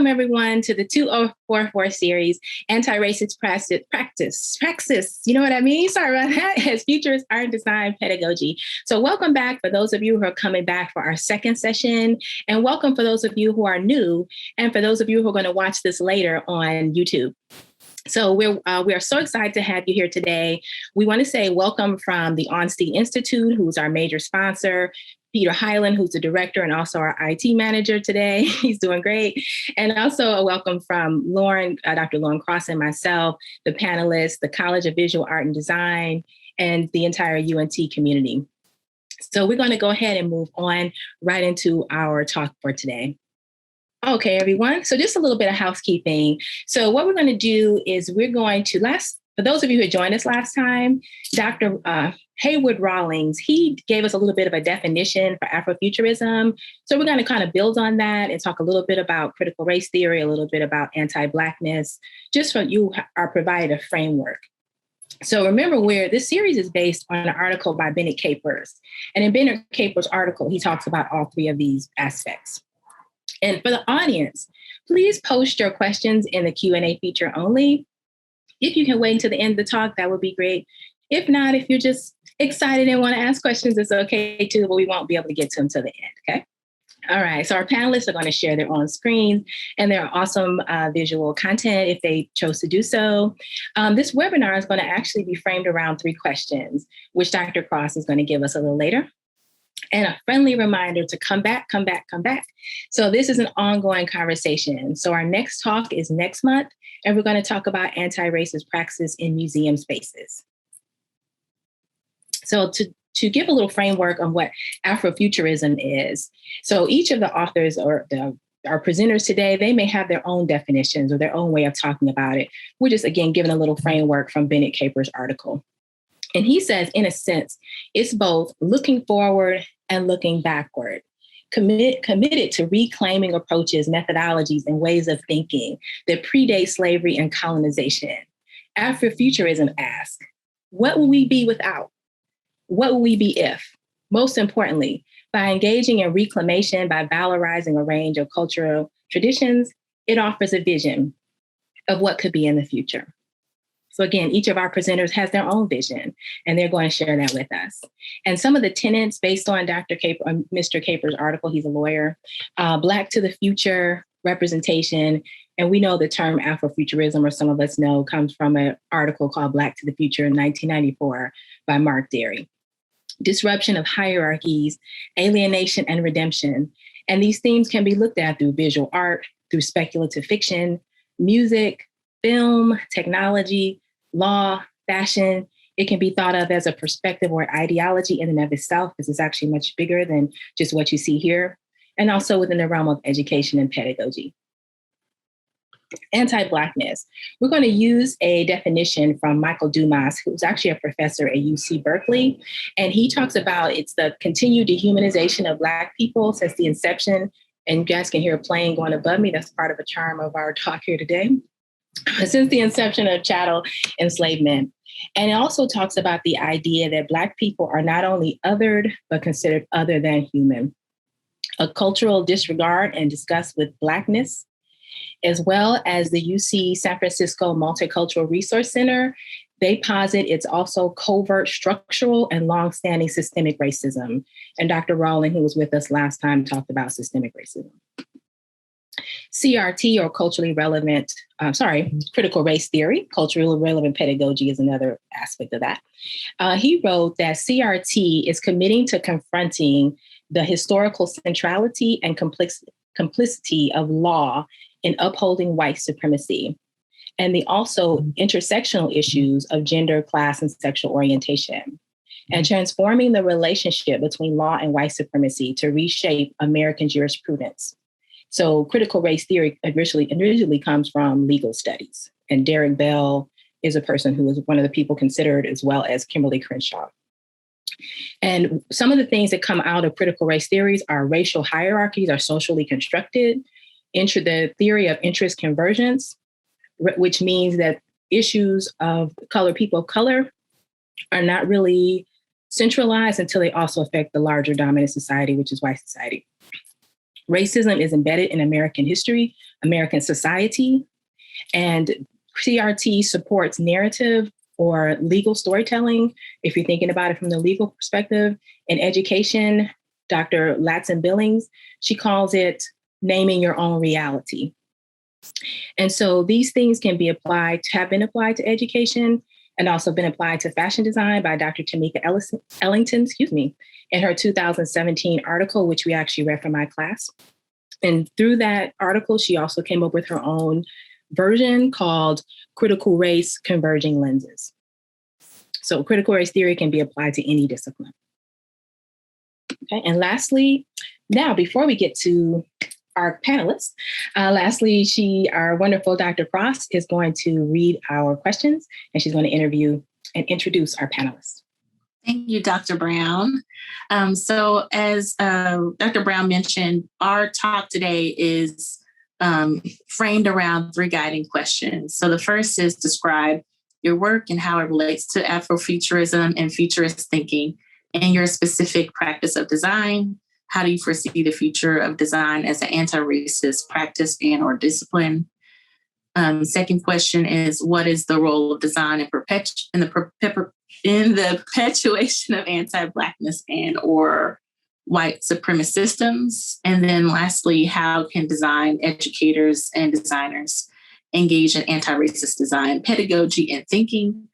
welcome everyone to the 2044 series, Anti-Racist Praxis. You know what I mean? Sorry about that. As Futurist Art Design Pedagogy. So welcome back for those of you who are coming back for our second session, and welcome for those of you who are new, and for those of you who are going to watch this later on YouTube. So we are so excited to have you here today. We want to say welcome from the Onstie Institute, who's our major sponsor, Peter Hyland, who's the director and also our IT manager today. He's doing great. And also a welcome from Lauren, Dr. Lauren Cross and myself, the panelists, the College of Visual Art and Design, and the entire UNT community. So we're going to go ahead and move on right into our talk for today. Okay, everyone. So just a little bit of housekeeping. So what we're going to do is we're going to for those of you who joined us last time, Dr. Haywood Rawlings, he gave us a little bit of a definition for Afrofuturism. So we're going to kind of build on that and talk a little bit about critical race theory, a little bit about anti-Blackness, just so you are provided a framework. So remember this series is based on an article by Bennett Caper. And in Bennett Caper's article, he talks about all three of these aspects. And for the audience, please post your questions in the Q&A feature only. If you can wait until the end of the talk, that would be great. If not, if you're just excited and want to ask questions, it's okay too, but we won't be able to get to them till the end, okay? All right, so our panelists are going to share their own screens and their awesome visual content if they chose to do so. This webinar is going to actually be framed around 3 questions, which Dr. Cross is going to give us a little later. And a friendly reminder to come back. So this is an ongoing conversation. So our next talk is next month, and we're going to talk about anti-racist praxis in museum spaces. So to give a little framework on what Afrofuturism is, so each of the authors or our presenters today, they may have their own definitions or their own way of talking about it. We're just, again, giving a little framework from Bennett Caper's article. And he says, in a sense, it's both looking forward and looking backward, committed to reclaiming approaches, methodologies, and ways of thinking that predate slavery and colonization. Afrofuturism asks, what will we be without? What will we be if? Most importantly, by engaging in reclamation, by valorizing a range of cultural traditions, it offers a vision of what could be in the future. So again, each of our presenters has their own vision, and they're going to share that with us. And some of the tenets based on Dr. Caper, Mr. Caper's article, he's a lawyer, Black to the Future representation. And we know the term Afrofuturism, or some of us know, comes from an article called Black to the Future in 1994 by Mark Derry. Disruption of hierarchies, alienation, and redemption. And these themes can be looked at through visual art, through speculative fiction, music, film, technology, law, fashion. It can be thought of as a perspective or ideology in and of itself. This is actually much bigger than just what you see here. And also within the realm of education and pedagogy. Anti-Blackness. We're going to use a definition from Michael Dumas, who's actually a professor at UC Berkeley. And he talks about it's the continued dehumanization of Black people since the inception. And you guys can hear a plane going above me. That's part of a charm of our talk here today. Since the inception of chattel enslavement. And it also talks about the idea that Black people are not only othered, but considered other than human. A cultural disregard and disgust with Blackness, as well as the UC San Francisco Multicultural Resource Center. They posit it's also covert, structural, and longstanding systemic racism. And Dr. Rawling, who was with us last time, talked about systemic racism. CRT, or critical race theory, culturally relevant pedagogy is another aspect of that. He wrote that CRT is committing to confronting the historical centrality and complicity of law in upholding white supremacy, and the also intersectional issues of gender, class, and sexual orientation, and transforming the relationship between law and white supremacy to reshape American jurisprudence. So critical race theory originally comes from legal studies. And Derek Bell is a person who is one of the people considered, as well as Kimberly Crenshaw. And some of the things that come out of critical race theories are racial hierarchies are socially constructed, the theory of interest convergence, which means that issues of people of color are not really centralized until they also affect the larger dominant society, which is white society. Racism is embedded in American history, American society, and CRT supports narrative or legal storytelling, if you're thinking about it from the legal perspective. In education, Dr. Latson Billings, she calls it naming your own reality. And so these things can be applied, have been applied to education, and also been applied to fashion design by Dr. Tameka Ellington, in her 2017 article, which we actually read for my class. And through that article, she also came up with her own version called Critical Race Converging Lenses. So critical race theory can be applied to any discipline. Okay, and lastly, now before we get to our panelists, our wonderful Dr. Cross is going to read our questions, and she's going to interview and introduce our panelists. Thank you, Dr. Brown. So as Dr. Brown mentioned, our talk today is framed around 3 guiding questions. So the first is describe your work and how it relates to Afrofuturism and futurist thinking and your specific practice of design. How do you foresee the future of design as an anti-racist practice and or discipline? Second question is, what is the role of design in the perpetuation of anti-Blackness and or white supremacist systems? And then lastly, how can design educators and designers engage in anti-racist design, pedagogy, and thinking?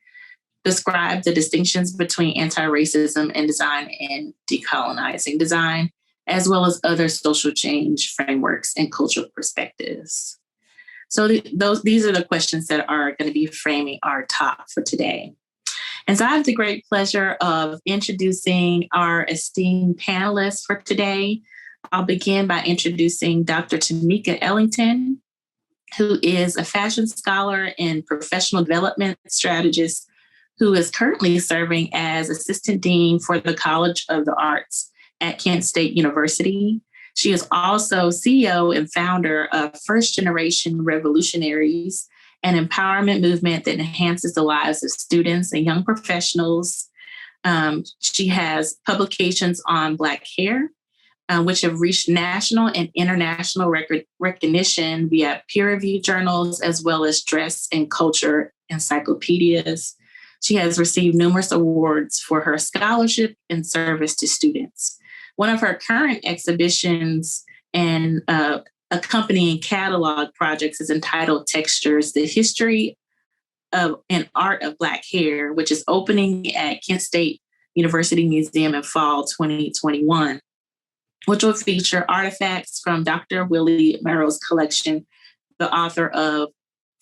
Describe the distinctions between anti-racism and design and decolonizing design, as well as other social change frameworks and cultural perspectives. So these are the questions that are going to be framing our talk for today. And so I have the great pleasure of introducing our esteemed panelists for today. I'll begin by introducing Dr. Tameka Ellington, who is a fashion scholar and professional development strategist who is currently serving as Assistant Dean for the College of the Arts at Kent State University. She is also CEO and founder of First Generation Revolutionaries, an empowerment movement that enhances the lives of students and young professionals. She has publications on Black hair, which have reached national and international recognition via peer-reviewed journals, as well as dress and culture encyclopedias. She has received numerous awards for her scholarship and service to students. One of her current exhibitions and accompanying catalog projects is entitled Textures, The History of and Art of Black Hair, which is opening at Kent State University Museum in fall 2021, which will feature artifacts from Dr. Willie Merrill's collection, the author of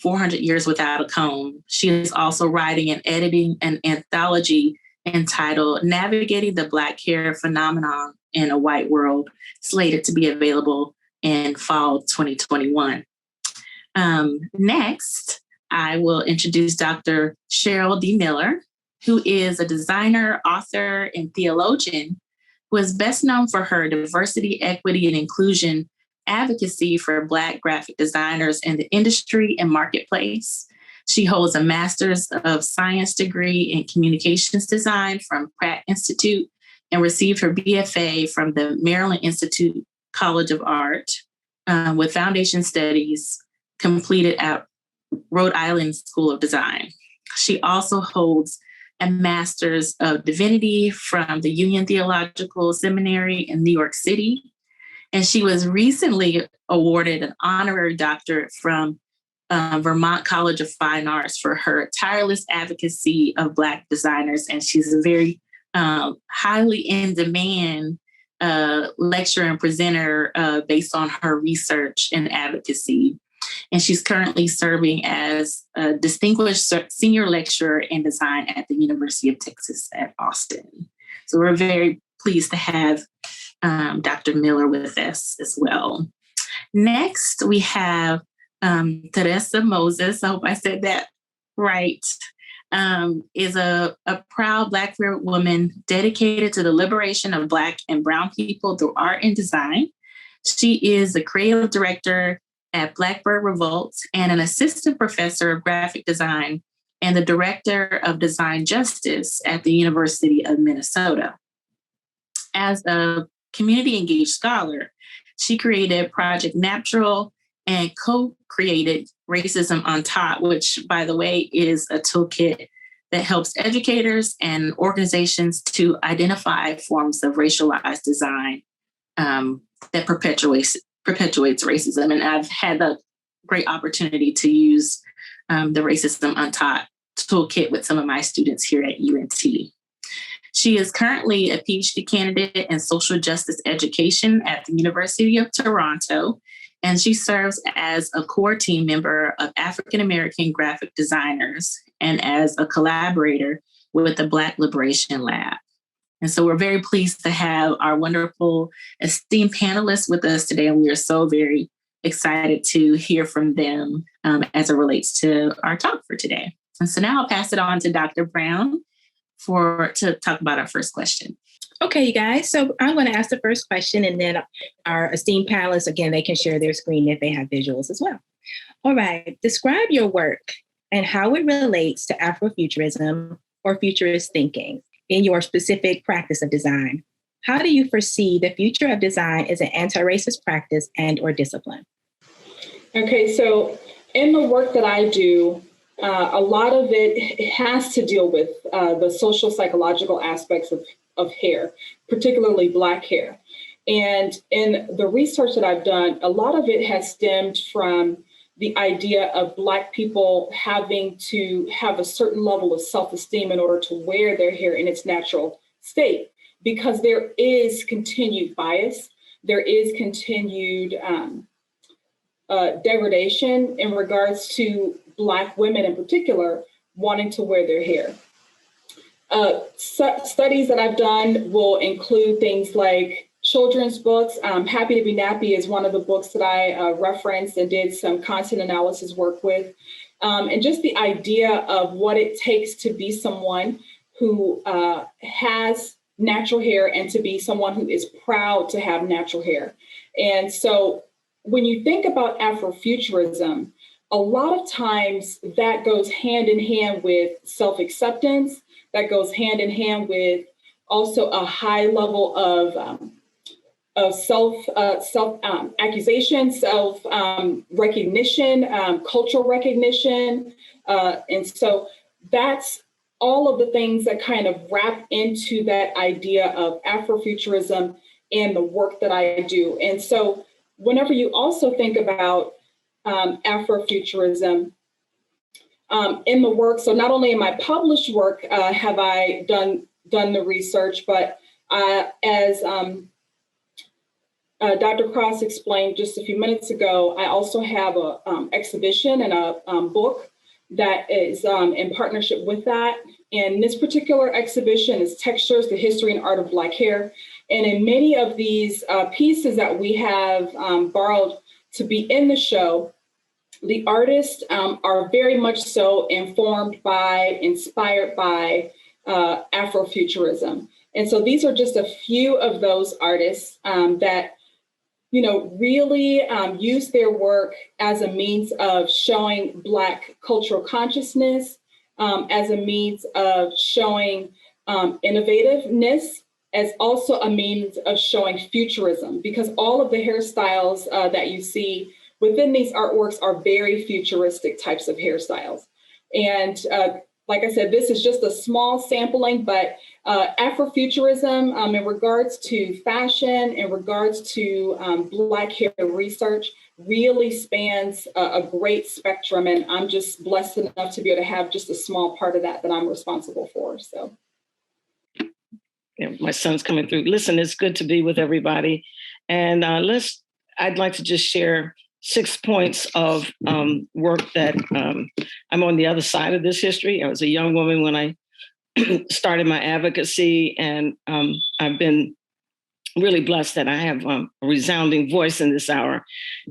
400 Years Without a Comb. She is also writing and editing an anthology entitled Navigating the Black Hair Phenomenon in a White World, slated to be available in fall 2021. Next, I will introduce Dr. Cheryl D. Miller, who is a designer, author, and theologian who is best known for her diversity, equity, and inclusion advocacy for Black graphic designers in the industry and marketplace. She holds a Master's of Science degree in Communications Design from Pratt Institute and received her BFA from the Maryland Institute College of Art with Foundation Studies completed at Rhode Island School of Design. She also holds a Master's of Divinity from the Union Theological Seminary in New York City. And she was recently awarded an honorary doctorate from Vermont College of Fine Arts for her tireless advocacy of Black designers. And she's a very highly in demand lecturer and presenter based on her research and advocacy. And she's currently serving as a distinguished senior lecturer in design at the University of Texas at Austin. So we're very pleased to have Dr. Miller with us as well. Next, we have Terresa Moses, I hope I said that right, is a proud Black queer woman dedicated to the liberation of Black and Brown people through art and design. She is the creative director at Blackbird Revolt and an assistant professor of graphic design and the director of design justice at the University of Minnesota. As a community engaged scholar, She created Project Natural and co-created Racism on Top, which, by the way, is a toolkit that helps educators and organizations to identify forms of racialized design that perpetuates racism. And I've had the great opportunity to use the Racism on Top toolkit with some of my students here at UNT. She is currently a Ph.D. candidate in social justice education at the University of Toronto, and she serves as a core team member of African American graphic designers and as a collaborator with the Black Liberation Lab. And so we're very pleased to have our wonderful esteemed panelists with us today, and we are so very excited to hear from them as it relates to our talk for today. And so now I'll pass it on to Dr. Brown to talk about our first question. Okay, you guys. So I'm going to ask the first question, and then our esteemed panelists, again, they can share their screen if they have visuals as well. All right. Describe your work and how it relates to Afrofuturism or futurist thinking in your specific practice of design. How do you foresee the future of design as an anti-racist practice and or discipline? Okay, so in the work that I do, a lot of it has to deal with the social psychological aspects of hair, particularly Black hair. And in the research that I've done, a lot of it has stemmed from the idea of Black people having to have a certain level of self-esteem in order to wear their hair in its natural state, because there is continued bias, there is continued degradation in regards to Black women in particular wanting to wear their hair. Studies that I've done will include things like children's books. Happy to Be Nappy is one of the books that I referenced and did some content analysis work with. And just the idea of what it takes to be someone who has natural hair and to be someone who is proud to have natural hair. And so when you think about Afrofuturism, a lot of times that goes hand in hand with self-acceptance, that goes hand in hand with also a high level of self-accusation, self-recognition, cultural recognition. And so that's all of the things that kind of wrap into that idea of Afrofuturism and the work that I do. And so whenever you also think about Afrofuturism in the work, so not only in my published work have I done the research, but as Dr. Cross explained just a few minutes ago, I also have an exhibition and a book that is in partnership with that. And this particular exhibition is Textures, the History and Art of Black Hair. And in many of these pieces that we have borrowed to be in the show, the artists are very much so inspired by Afrofuturism. And so these are just a few of those artists that really use their work as a means of showing Black cultural consciousness, as a means of showing innovativeness, as also a means of showing futurism, because all of the hairstyles that you see within these artworks are very futuristic types of hairstyles. And like I said, this is just a small sampling, but Afrofuturism in regards to fashion, in regards to Black hair research, really spans a great spectrum. And I'm just blessed enough to be able to have just a small part of that I'm responsible for. So. Yeah, my son's coming through. Listen, it's good to be with everybody. And I'd like to just share 6 points of work that I'm on the other side of this history. I was a young woman when I started my advocacy, and I've been really blessed that I have a resounding voice in this hour.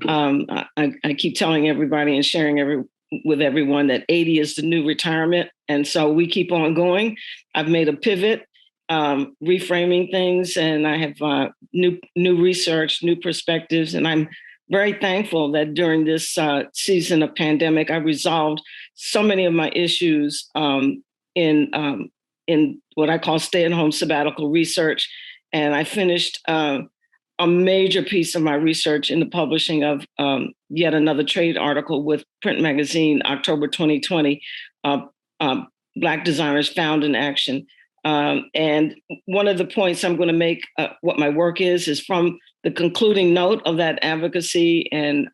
I keep telling everybody and sharing with everyone that 80 is the new retirement. And so we keep on going. I've made a pivot, reframing things, and I have new research, new perspectives, and I'm very thankful that during this season of pandemic, I resolved so many of my issues in what I call stay-at-home sabbatical research. And I finished a major piece of my research in the publishing of yet another trade article with Print Magazine, October 2020, Black Designers Found in Action. And one of the points I'm going to make, what my work is from the concluding note of that advocacy and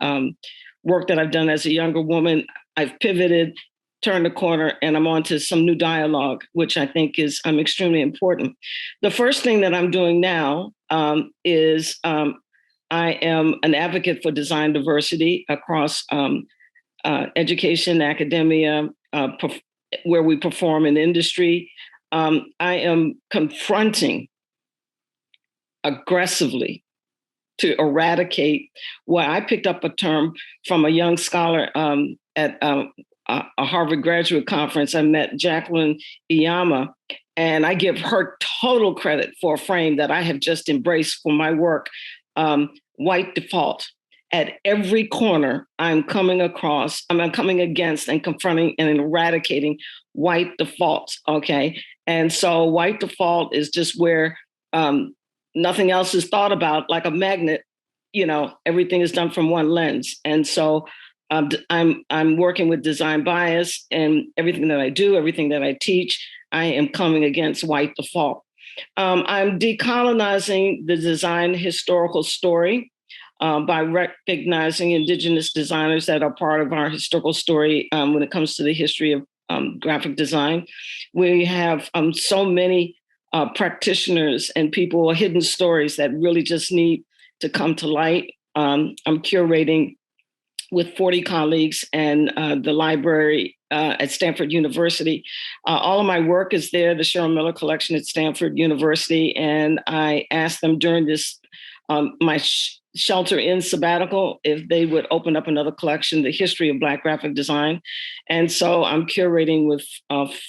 work that I've done as a younger woman. I've pivoted, turned the corner, and I'm on to some new dialogue, which I think is extremely important. The first thing that I'm doing now is I am an advocate for design diversity across education, academia, where we perform in industry. I am confronting aggressively to eradicate what I picked up a term from a young scholar at a Harvard graduate conference. I met Jacqueline Iyama, and I give her total credit for a frame that I have just embraced for my work, white default. At every corner, I'm coming against and confronting and eradicating white defaults, okay? And so white default is just where nothing else is thought about, like a magnet, everything is done from one lens. And so I'm working with design bias, and everything that I do, everything that I teach, I am coming against white default. I'm decolonizing the design historical story by recognizing Indigenous designers that are part of our historical story when it comes to the history of graphic design. We have so many practitioners and people, hidden stories that really just need to come to light. I'm curating with 40 colleagues and the library at Stanford University. All of my work is there, the Cheryl Miller collection at Stanford University. And I asked them during this, my shelter-in sabbatical, if they would open up another collection, the history of Black graphic design. And so I'm curating with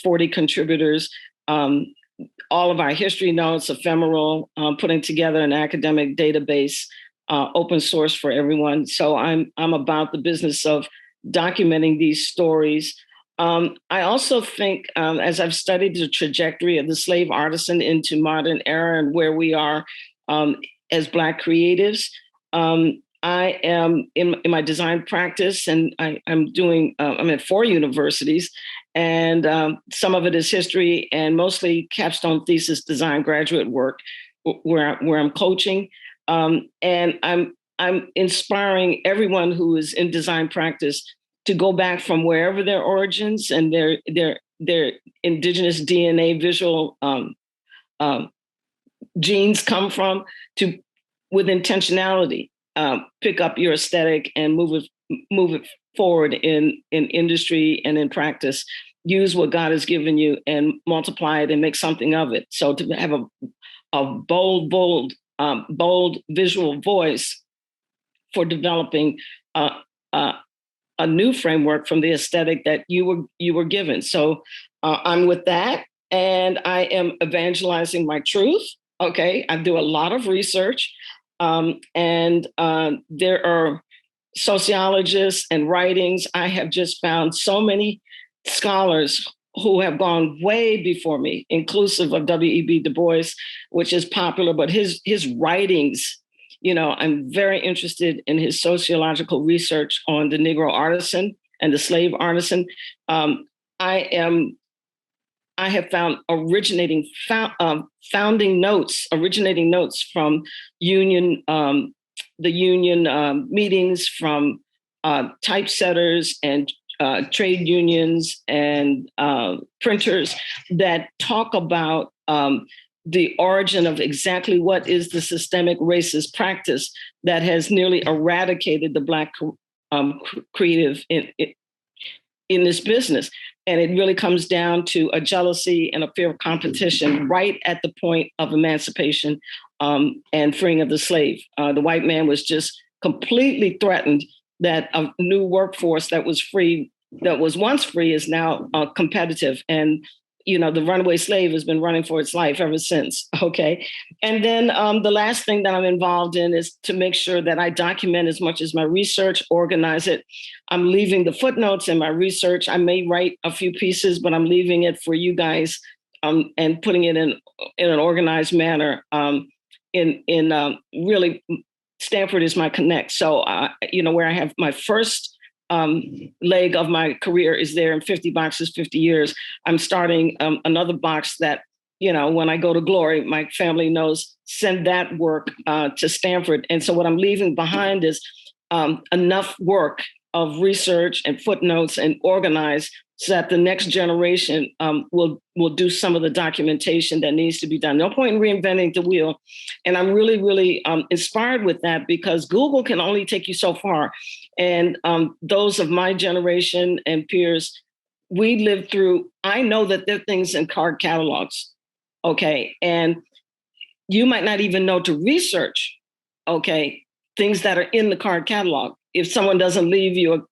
40 contributors, all of our history notes, ephemeral, putting together an academic database, open source for everyone. So I'm about the business of documenting these stories. I also think, as I've studied the trajectory of the slave artisan into modern era and where we are as Black creatives, I am in my design practice, and I'm at 4 universities, and some of it is history and mostly capstone thesis design graduate work where I'm coaching. And I'm inspiring everyone who is in design practice to go back from wherever their origins and their indigenous DNA visual genes come from, to, with intentionality, pick up your aesthetic and move it forward in industry and in practice. Use what God has given you and multiply it and make something of it. So to have a bold visual voice for developing a new framework from the aesthetic that you were given. So I'm with that, and I am evangelizing my truth. Okay, I do a lot of research, and there are sociologists and writings. I have just found so many scholars who have gone way before me, inclusive of W.E.B. Du Bois, which is popular, but his writings, I'm very interested in his sociological research on the Negro artisan and the slave artisan. I have found originating notes from the union meetings, from typesetters and trade unions and printers that talk about the origin of exactly what is the systemic racist practice that has nearly eradicated the Black creative in this business. And it really comes down to a jealousy and a fear of competition right at the point of emancipation and freeing of the slave. The white man was just completely threatened that a new workforce that was once free is now competitive. And the runaway slave has been running for its life ever since. Okay. And then the last thing that I'm involved in is to make sure that I document as much as my research, organize it. I'm leaving the footnotes in my research. I may write a few pieces, but I'm leaving it for you guys and putting it in an organized manner really Stanford is my connect. So, where I have my first leg of my career is there in 50 boxes, 50 years. I'm starting another box that, when I go to glory, my family knows, send that work to Stanford. And so what I'm leaving behind is enough work of research and footnotes and organize so that the next generation will do some of the documentation that needs to be done. No point in reinventing the wheel. And I'm really, really inspired with that because Google can only take you so far. And those of my generation and peers, we lived through, I know that there are things in card catalogs, okay? And you might not even know to research, okay, things that are in the card catalog. If someone doesn't leave you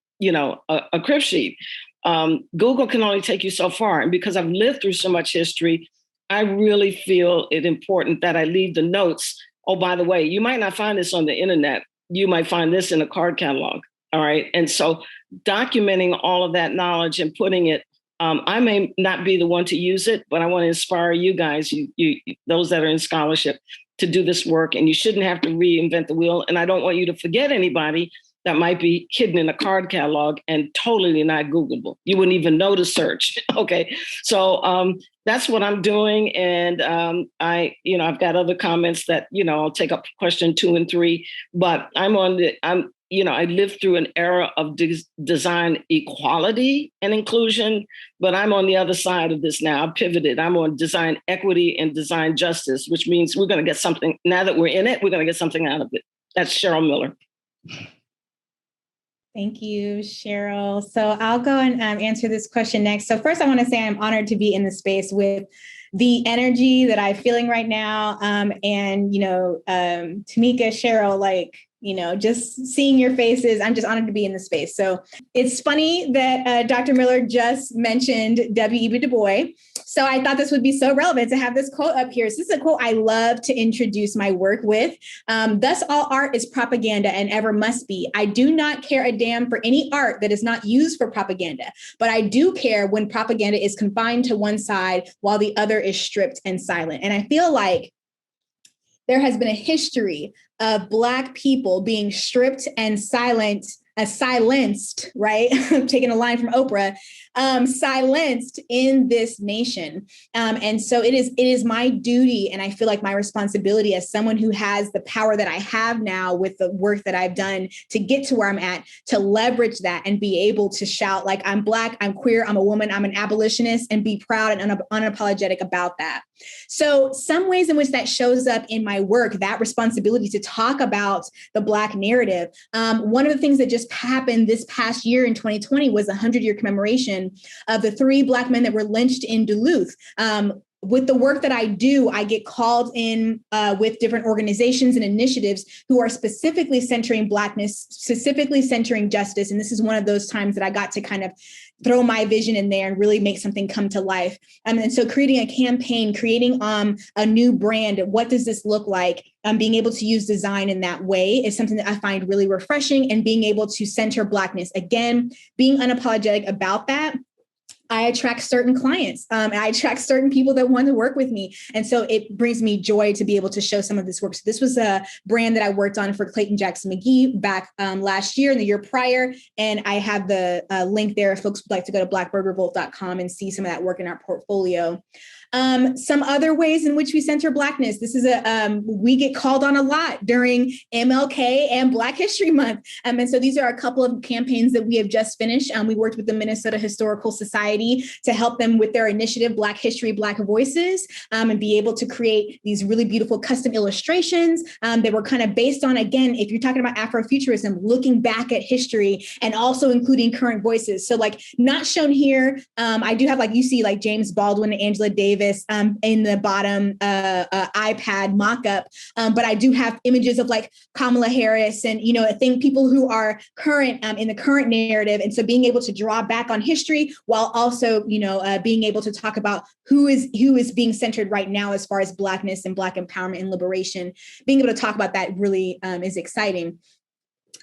a crib sheet, Google can only take you so far. And because I've lived through so much history, I really feel it important that I leave the notes. Oh, by the way, you might not find this on the internet. You might find this in a card catalog. All right. And so documenting all of that knowledge and putting it, I may not be the one to use it, but I want to inspire you guys, you those that are in scholarship, to do this work. And you shouldn't have to reinvent the wheel. And I don't want you to forget anybody that might be hidden in a card catalog and totally not Googleable. You wouldn't even know to search. Okay. So that's what I'm doing. And I've got other comments that, I'll take up question 2 and 3, but I lived through an era of design equality and inclusion, but I'm on the other side of this now. I've pivoted. I'm on design equity and design justice, which means we're going to get something, now that we're in it, we're going to get something out of it. That's Cheryl Miller. Thank you, Cheryl. So I'll go and answer this question next. So first, I want to say I'm honored to be in the space with the energy that I'm feeling right now. Tameka, Cheryl, just seeing your faces, I'm just honored to be in the space. So it's funny that Dr. Miller just mentioned W.E.B. Du Bois. So I thought this would be so relevant to have this quote up here. So this is a quote I love to introduce my work with. Thus, all art is propaganda and ever must be. I do not care a damn for any art that is not used for propaganda, but I do care when propaganda is confined to one side while the other is stripped and silent. And I feel like there has been a history of Black people being stripped and silenced, right? I'm taking a line from Oprah, silenced in this nation. And so it is my duty, and I feel like my responsibility as someone who has the power that I have now with the work that I've done to get to where I'm at, to leverage that and be able to shout like, I'm Black, I'm queer, I'm a woman, I'm an abolitionist, and be proud and unapologetic about that. So some ways in which that shows up in my work, that responsibility to talk about the Black narrative. One of the things that just happened this past year in 2020 was a 100-year commemoration of the 3 Black men that were lynched in Duluth. With the work that I do, I get called in with different organizations and initiatives who are specifically centering Blackness, specifically centering justice. And this is one of those times that I got to kind of throw my vision in there and really make something come to life. And so creating a campaign, creating a new brand, what does this look like? Being able to use design in that way is something that I find really refreshing, and being able to center Blackness. Again, being unapologetic about that. I attract certain clients. I attract certain people that want to work with me. And so it brings me joy to be able to show some of this work. So this was a brand that I worked on for Clayton Jackson McGee back last year and the year prior. And I have the link there if folks would like to go to blackbirdrevolt.com and see some of that work in our portfolio. Some other ways in which we center Blackness. This is we get called on a lot during MLK and Black History Month. And so these are a couple of campaigns that we have just finished. We worked with the Minnesota Historical Society to help them with their initiative, Black History, Black Voices, and be able to create these really beautiful custom illustrations that were kind of based on, again, if you're talking about Afrofuturism, looking back at history and also including current voices. So like not shown here, I do have you see James Baldwin and Angela Davis in the bottom iPad mock-up. But I do have images of Kamala Harris and, I think people who are current in the current narrative. And so being able to draw back on history while also, being able to talk about who is being centered right now as far as Blackness and Black empowerment and liberation, being able to talk about that really is exciting.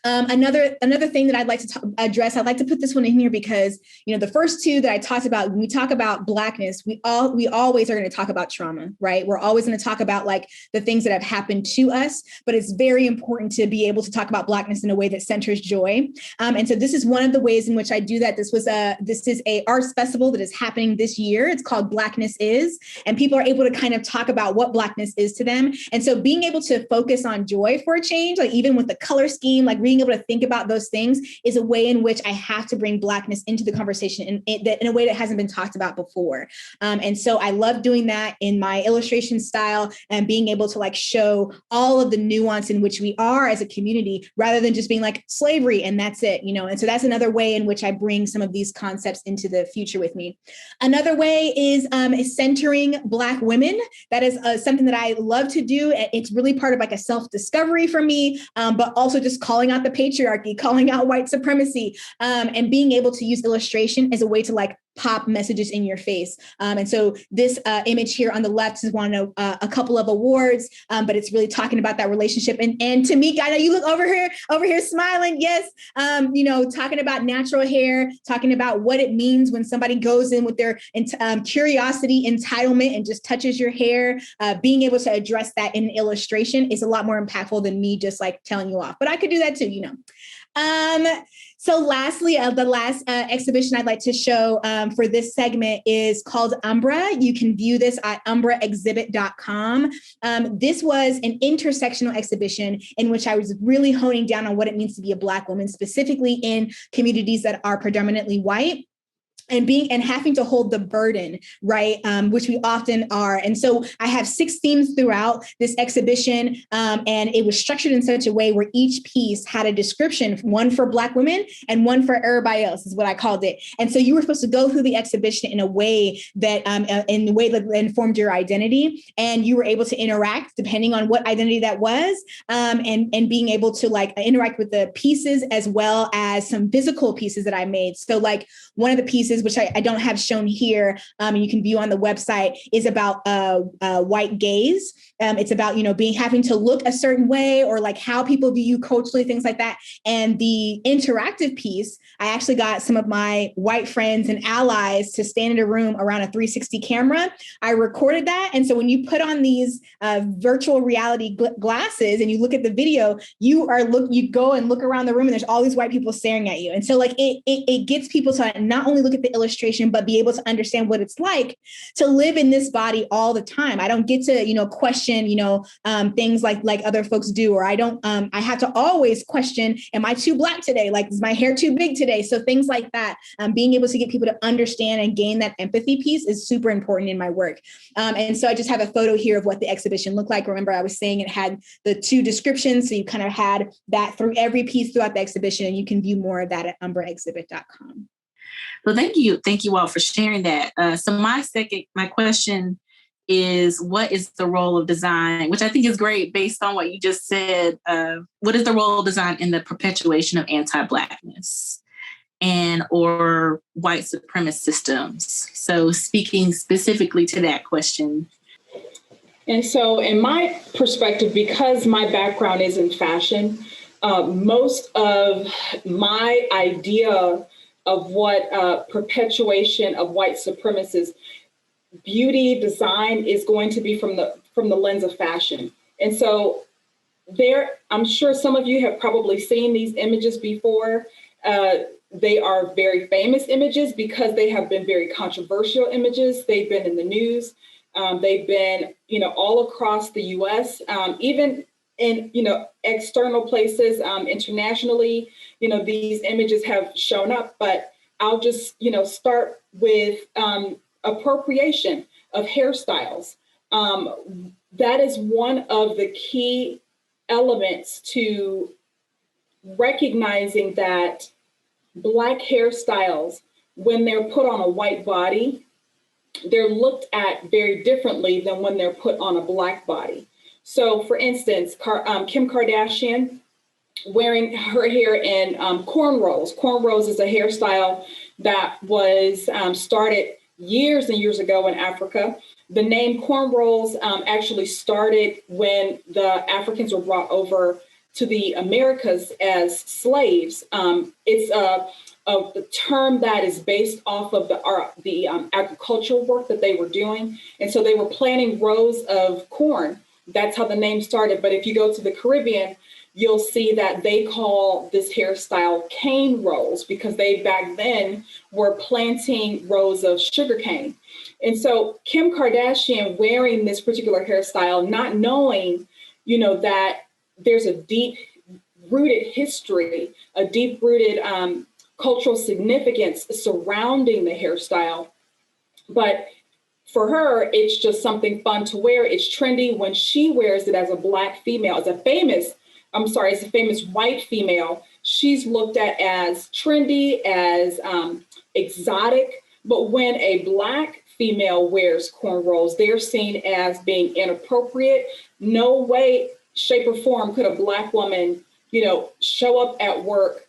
Another thing that I'd like to address, I'd like to put this one in here because, the first two that I talked about, when we talk about Blackness, we always are going to talk about trauma, right? We're always going to talk about like the things that have happened to us, but it's very important to be able to talk about Blackness in a way that centers joy. And so this is one of the ways in which I do that. This is a arts festival that is happening this year. It's called Blackness Is, and people are able to kind of talk about what Blackness is to them. And so being able to focus on joy for a change, like even with the color scheme, like being able to think about those things is a way in which I have to bring Blackness into the conversation in a way that hasn't been talked about before. And so I love doing that in my illustration style and being able to like show all of the nuance in which we are as a community rather than just being like slavery and that's it, And so that's another way in which I bring some of these concepts into the future with me. Another way is centering Black women. That is something that I love to do. It's really part of like a self-discovery for me, but also just calling out the patriarchy, calling out white supremacy, and being able to use illustration as a way to like pop messages in your face. And so this image here on the left has won a couple of awards, but it's really talking about that relationship. And Tameka, I know you look over here smiling. Yes. Talking about natural hair, talking about what it means when somebody goes in with their curiosity, entitlement, and just touches your hair. Being able to address that in an illustration is a lot more impactful than me just like telling you off, but I could do that too, So lastly, the last exhibition I'd like to show for this segment is called Umbra. You can view this at umbraexhibit.com. This was an intersectional exhibition in which I was really honing down on what it means to be a Black woman, specifically in communities that are predominantly white. And having to hold the burden, right, which we often are. And so I have 6 themes throughout this exhibition, and it was structured in such a way where each piece had a description, one for Black women and one for everybody else, is what I called it. And so you were supposed to go through the exhibition in a way that informed your identity, and you were able to interact depending on what identity that was, and being able to like interact with the pieces as well as some physical pieces that I made. So like one of the pieces, which I don't have shown here, and you can view on the website, is about white gaze. It's about, having to look a certain way or like how people view you culturally, things like that. And the interactive piece, I actually got some of my white friends and allies to stand in a room around a 360 camera. I recorded that. And so when you put on these virtual reality glasses and you look at the video, you go and look around the room and there's all these white people staring at you. And so like it gets people to not only look at the illustration, but be able to understand what it's like to live in this body all the time. I don't get to, question, things like other folks do, or I don't, I have to always question, am I too Black today? Like, is my hair too big today? So things like that, being able to get people to understand and gain that empathy piece is super important in my work. And so I just have a photo here of what the exhibition looked like. Remember, I was saying it had the 2 descriptions. So you kind of had that through every piece throughout the exhibition, and you can view more of that at umbraexhibit.com. Well, thank you all for sharing that. So my question is, what is the role of design, which I think is great based on what you just said. What is the role of design in the perpetuation of anti-Blackness or white supremacist systems? So speaking specifically to that question. And so in my perspective, because my background is in fashion, most of my idea of what perpetuation of white supremacist beauty design is going to be from the lens of fashion. And so I'm sure some of you have probably seen these images before. They are very famous images because they have been very controversial images. They've been in the news. They've been, all across the U.S., even in, external places, internationally, these images have shown up. But I'll just, start with appropriation of hairstyles. That is one of the key elements to recognizing that Black hairstyles, when they're put on a white body, they're looked at very differently than when they're put on a Black body. So for instance, Kim Kardashian wearing her hair in cornrows. Cornrows is a hairstyle that was started years and years ago in Africa. The name cornrows actually started when the Africans were brought over to the Americas as slaves. It's a term that is based off of the agricultural work that they were doing. And so they were planting rows of corn. That's how the name started. But if you go to the Caribbean, you'll see that they call this hairstyle cane rows, because they back then were planting rows of sugarcane. And so Kim Kardashian wearing this particular hairstyle, not knowing, that there's a deep-rooted history, a deep-rooted cultural significance surrounding the hairstyle. But for her, it's just something fun to wear. It's trendy when she wears it as a Black female, as a famous white female. She's looked at as trendy, as exotic. But when a Black female wears cornrows, they're seen as being inappropriate. No way, shape, or form could a Black woman, show up at work,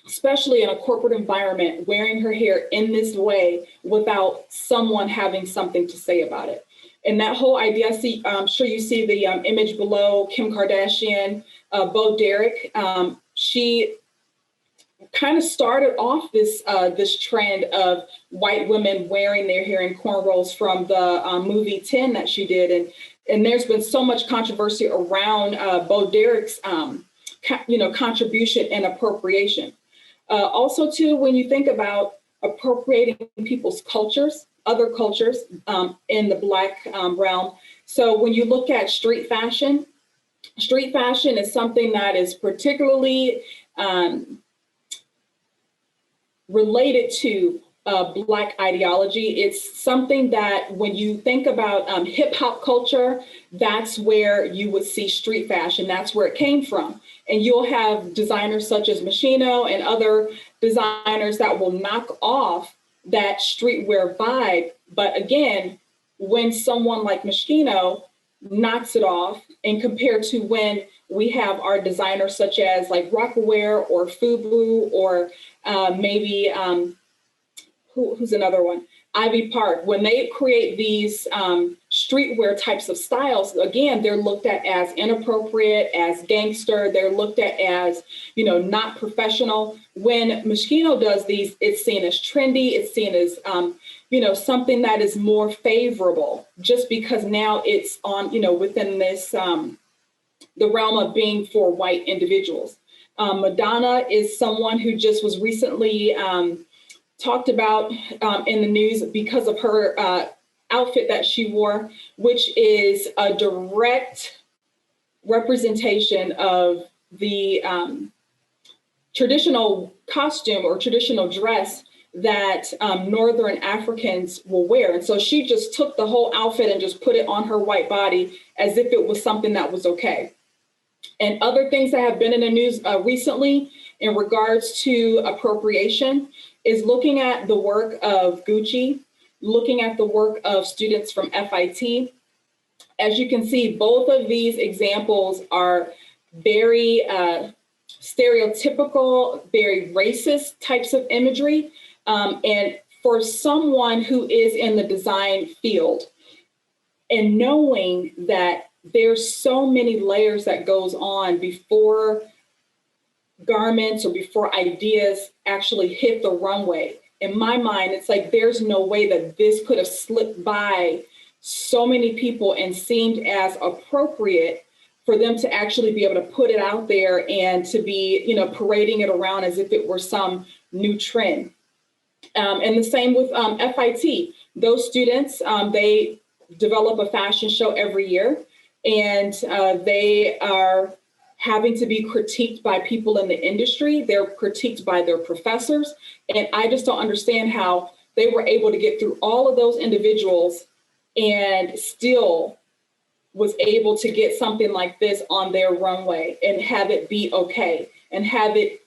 especially in a corporate environment, wearing her hair in this way without someone having something to say about it. And that whole idea, I'm sure you see the image below, Kim Kardashian, Bo Derek. She kind of started off this trend of white women wearing their hair in cornrows from the movie 10 that she did. And there's been so much controversy around Bo Derek's, contribution and appropriation. Also, too, when you think about appropriating people's cultures, other cultures in the Black realm. So when you look at street fashion is something that is particularly related to Black ideology. It's something that when you think about hip hop culture, that's where you would see street fashion. That's where it came from. And you'll have designers such as Moschino and other designers that will knock off that streetwear vibe. But again, when someone like Moschino knocks it off, and compared to when we have our designers such as like Rocawear or Fubu or maybe who's another one? Ivy Park. When they create these streetwear types of styles, again, they're looked at as inappropriate, as gangster. They're looked at as, not professional. When Moschino does these, it's seen as trendy. It's seen as, something that is more favorable, just because now it's on, within this, the realm of being for white individuals. Madonna is someone who just was recently talked about in the news because of her outfit that she wore, which is a direct representation of the traditional costume or traditional dress that Northern Africans will wear. And so she just took the whole outfit and just put it on her white body as if it was something that was okay. And other things that have been in the news recently in regards to appropriation is looking at the work of Gucci, looking at the work of students from FIT. As you can see, both of these examples are very stereotypical, very racist types of imagery. And for someone who is in the design field and knowing that there's so many layers that goes on before garments or before ideas actually hit the runway. In my mind, it's like there's no way that this could have slipped by so many people and seemed as appropriate for them to actually be able to put it out there and to be, parading it around as if it were some new trend. And the same with FIT. Those students, they develop a fashion show every year, and they are having to be critiqued by people in the industry. They're critiqued by their professors. And I just don't understand how they were able to get through all of those individuals and still was able to get something like this on their runway and have it be okay. And have the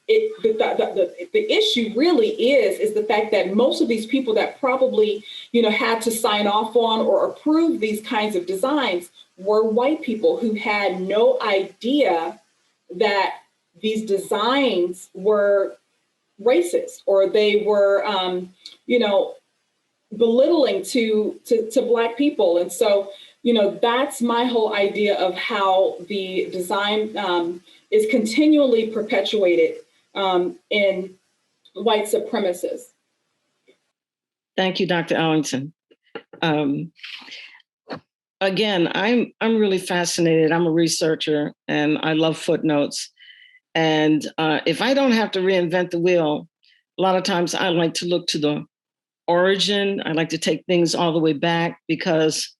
issue really is the fact that most of these people that probably, had to sign off on or approve these kinds of designs were white people who had no idea that these designs were racist or they were, belittling to Black people. And so, that's my whole idea of how the design is continually perpetuated in white supremacists. Thank you, Dr. Ellington. Again, I'm really fascinated. I'm a researcher and I love footnotes. And if I don't have to reinvent the wheel, a lot of times I like to look to the origin. I like to take things all the way back because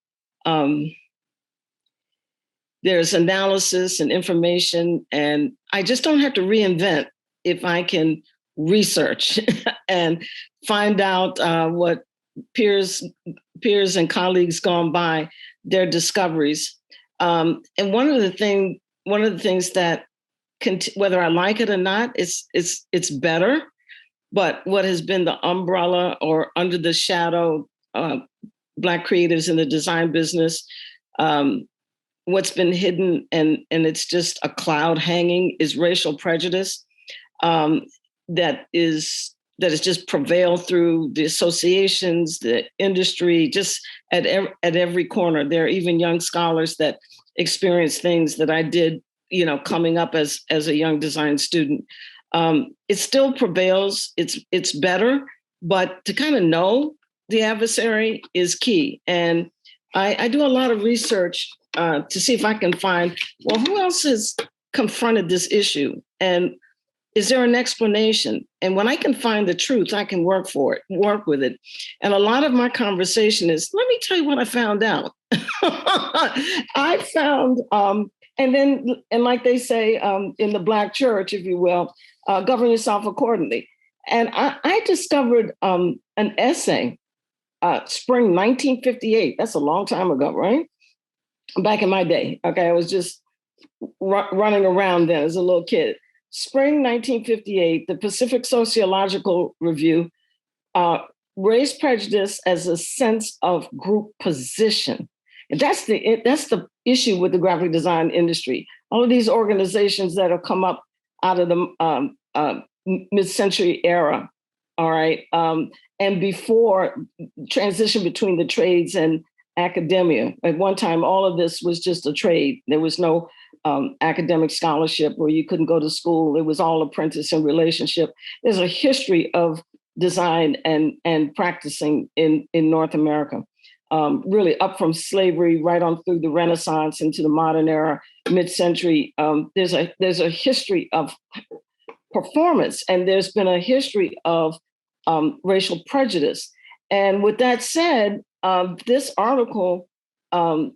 there's analysis and information, and I just don't have to reinvent if I can research and find out what peers and colleagues gone by, their discoveries. And one of the things that whether I like it or not, it's better. But what has been the umbrella or under the shadow, Black creatives in the design business, what's been hidden and it's just a cloud hanging is racial prejudice that has just prevailed through the associations, the industry, just at every corner. There are even young scholars that experience things that I did, coming up as a young design student. It still prevails. It's better, but to kind of know the adversary is key. And I do a lot of research to see if I can find, well, who else has confronted this issue? And is there an explanation? And when I can find the truth, I can work with it. And a lot of my conversation is, let me tell you what I found out. I found, and like they say in the Black church, if you will, govern yourself accordingly. And I discovered an essay, spring 1958. That's a long time ago, right? Back in my day. Okay, I was just running around then as a little kid. Spring 1958, the Pacific Sociological Review, Race Prejudice as a Sense of Group Position. And that's the issue with the graphic design industry. All of these organizations that have come up out of the mid-century era, all right, and before transition between the trades and academia. At one time, all of this was just a trade. There was no academic scholarship where you couldn't go to school. It was all apprentice and relationship. There's a history of design and practicing in North America, really up from slavery right on through the Renaissance into the modern era, mid-century. There's a history of performance, and there's been a history of racial prejudice. And with that said, this article kind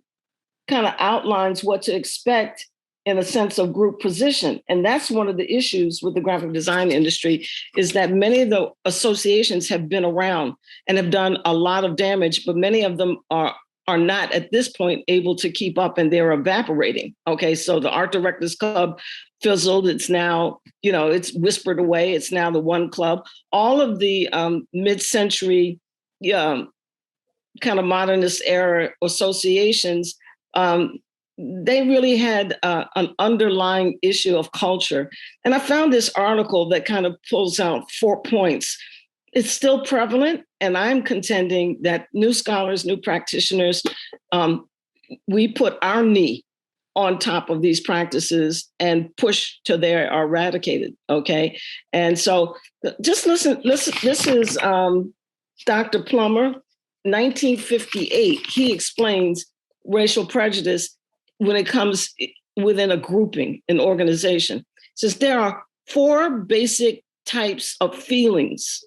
of outlines what to expect in a sense of group position. And that's one of the issues with the graphic design industry, is that many of the associations have been around and have done a lot of damage, but many of them are not at this point able to keep up, and they're evaporating. Okay, so the Art Directors Club fizzled. It's now, it's whispered away. It's now the One Club. All of the mid-century kind of modernist era associations, they really had an underlying issue of culture. And I found this article that kind of pulls out 4 points. It's still prevalent, and I'm contending that new scholars, new practitioners, we put our knee on top of these practices and push till they are eradicated, okay? And so just listen, this is Dr. Plummer, 1958. He explains racial prejudice when it comes within a grouping, an organization. Says there are 4 basic types of feelings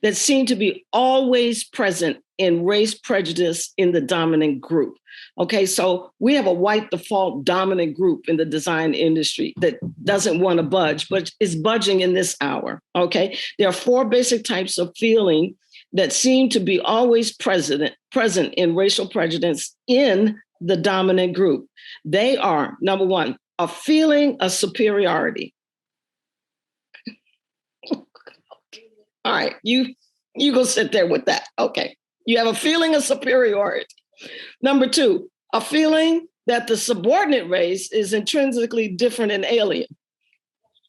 that seem to be always present in race prejudice in the dominant group. Okay, so we have a white default dominant group in the design industry that doesn't want to budge, but is budging in this hour. Okay, there are 4 basic types of feeling that seem to be always present in racial prejudice in the dominant group. They are, number 1, a feeling of superiority. All right, you go sit there with that. Okay, you have a feeling of superiority. Number 2, a feeling that the subordinate race is intrinsically different and alien.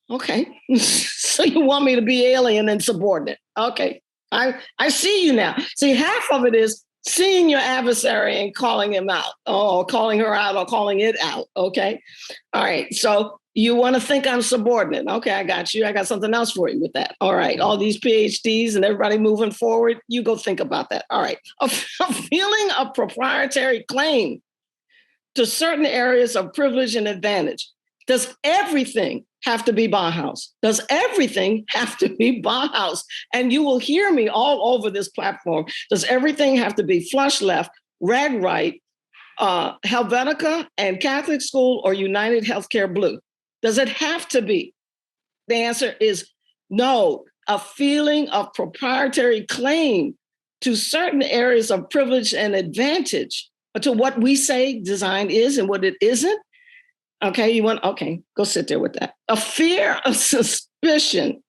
Okay, so you want me to be alien and subordinate. Okay, I see you now. See, half of it is seeing your adversary and calling him out, or calling her out, or calling it out. Okay, all right, so You want to think I'm subordinate. Okay, I got you. I got something else for you with that. All right. All these PhDs and everybody moving forward, you go think about that. All right. A feeling of proprietary claim to certain areas of privilege and advantage. Does everything have to be Bauhaus? Does everything have to be Bauhaus? And you will hear me all over this platform. Does everything have to be flush left, rag right, Helvetica and Catholic school, or United Healthcare blue? Does it have to be? The answer is no. A feeling of proprietary claim to certain areas of privilege and advantage, to what we say design is and what it isn't. Okay, go sit there with that. A fear of suspicion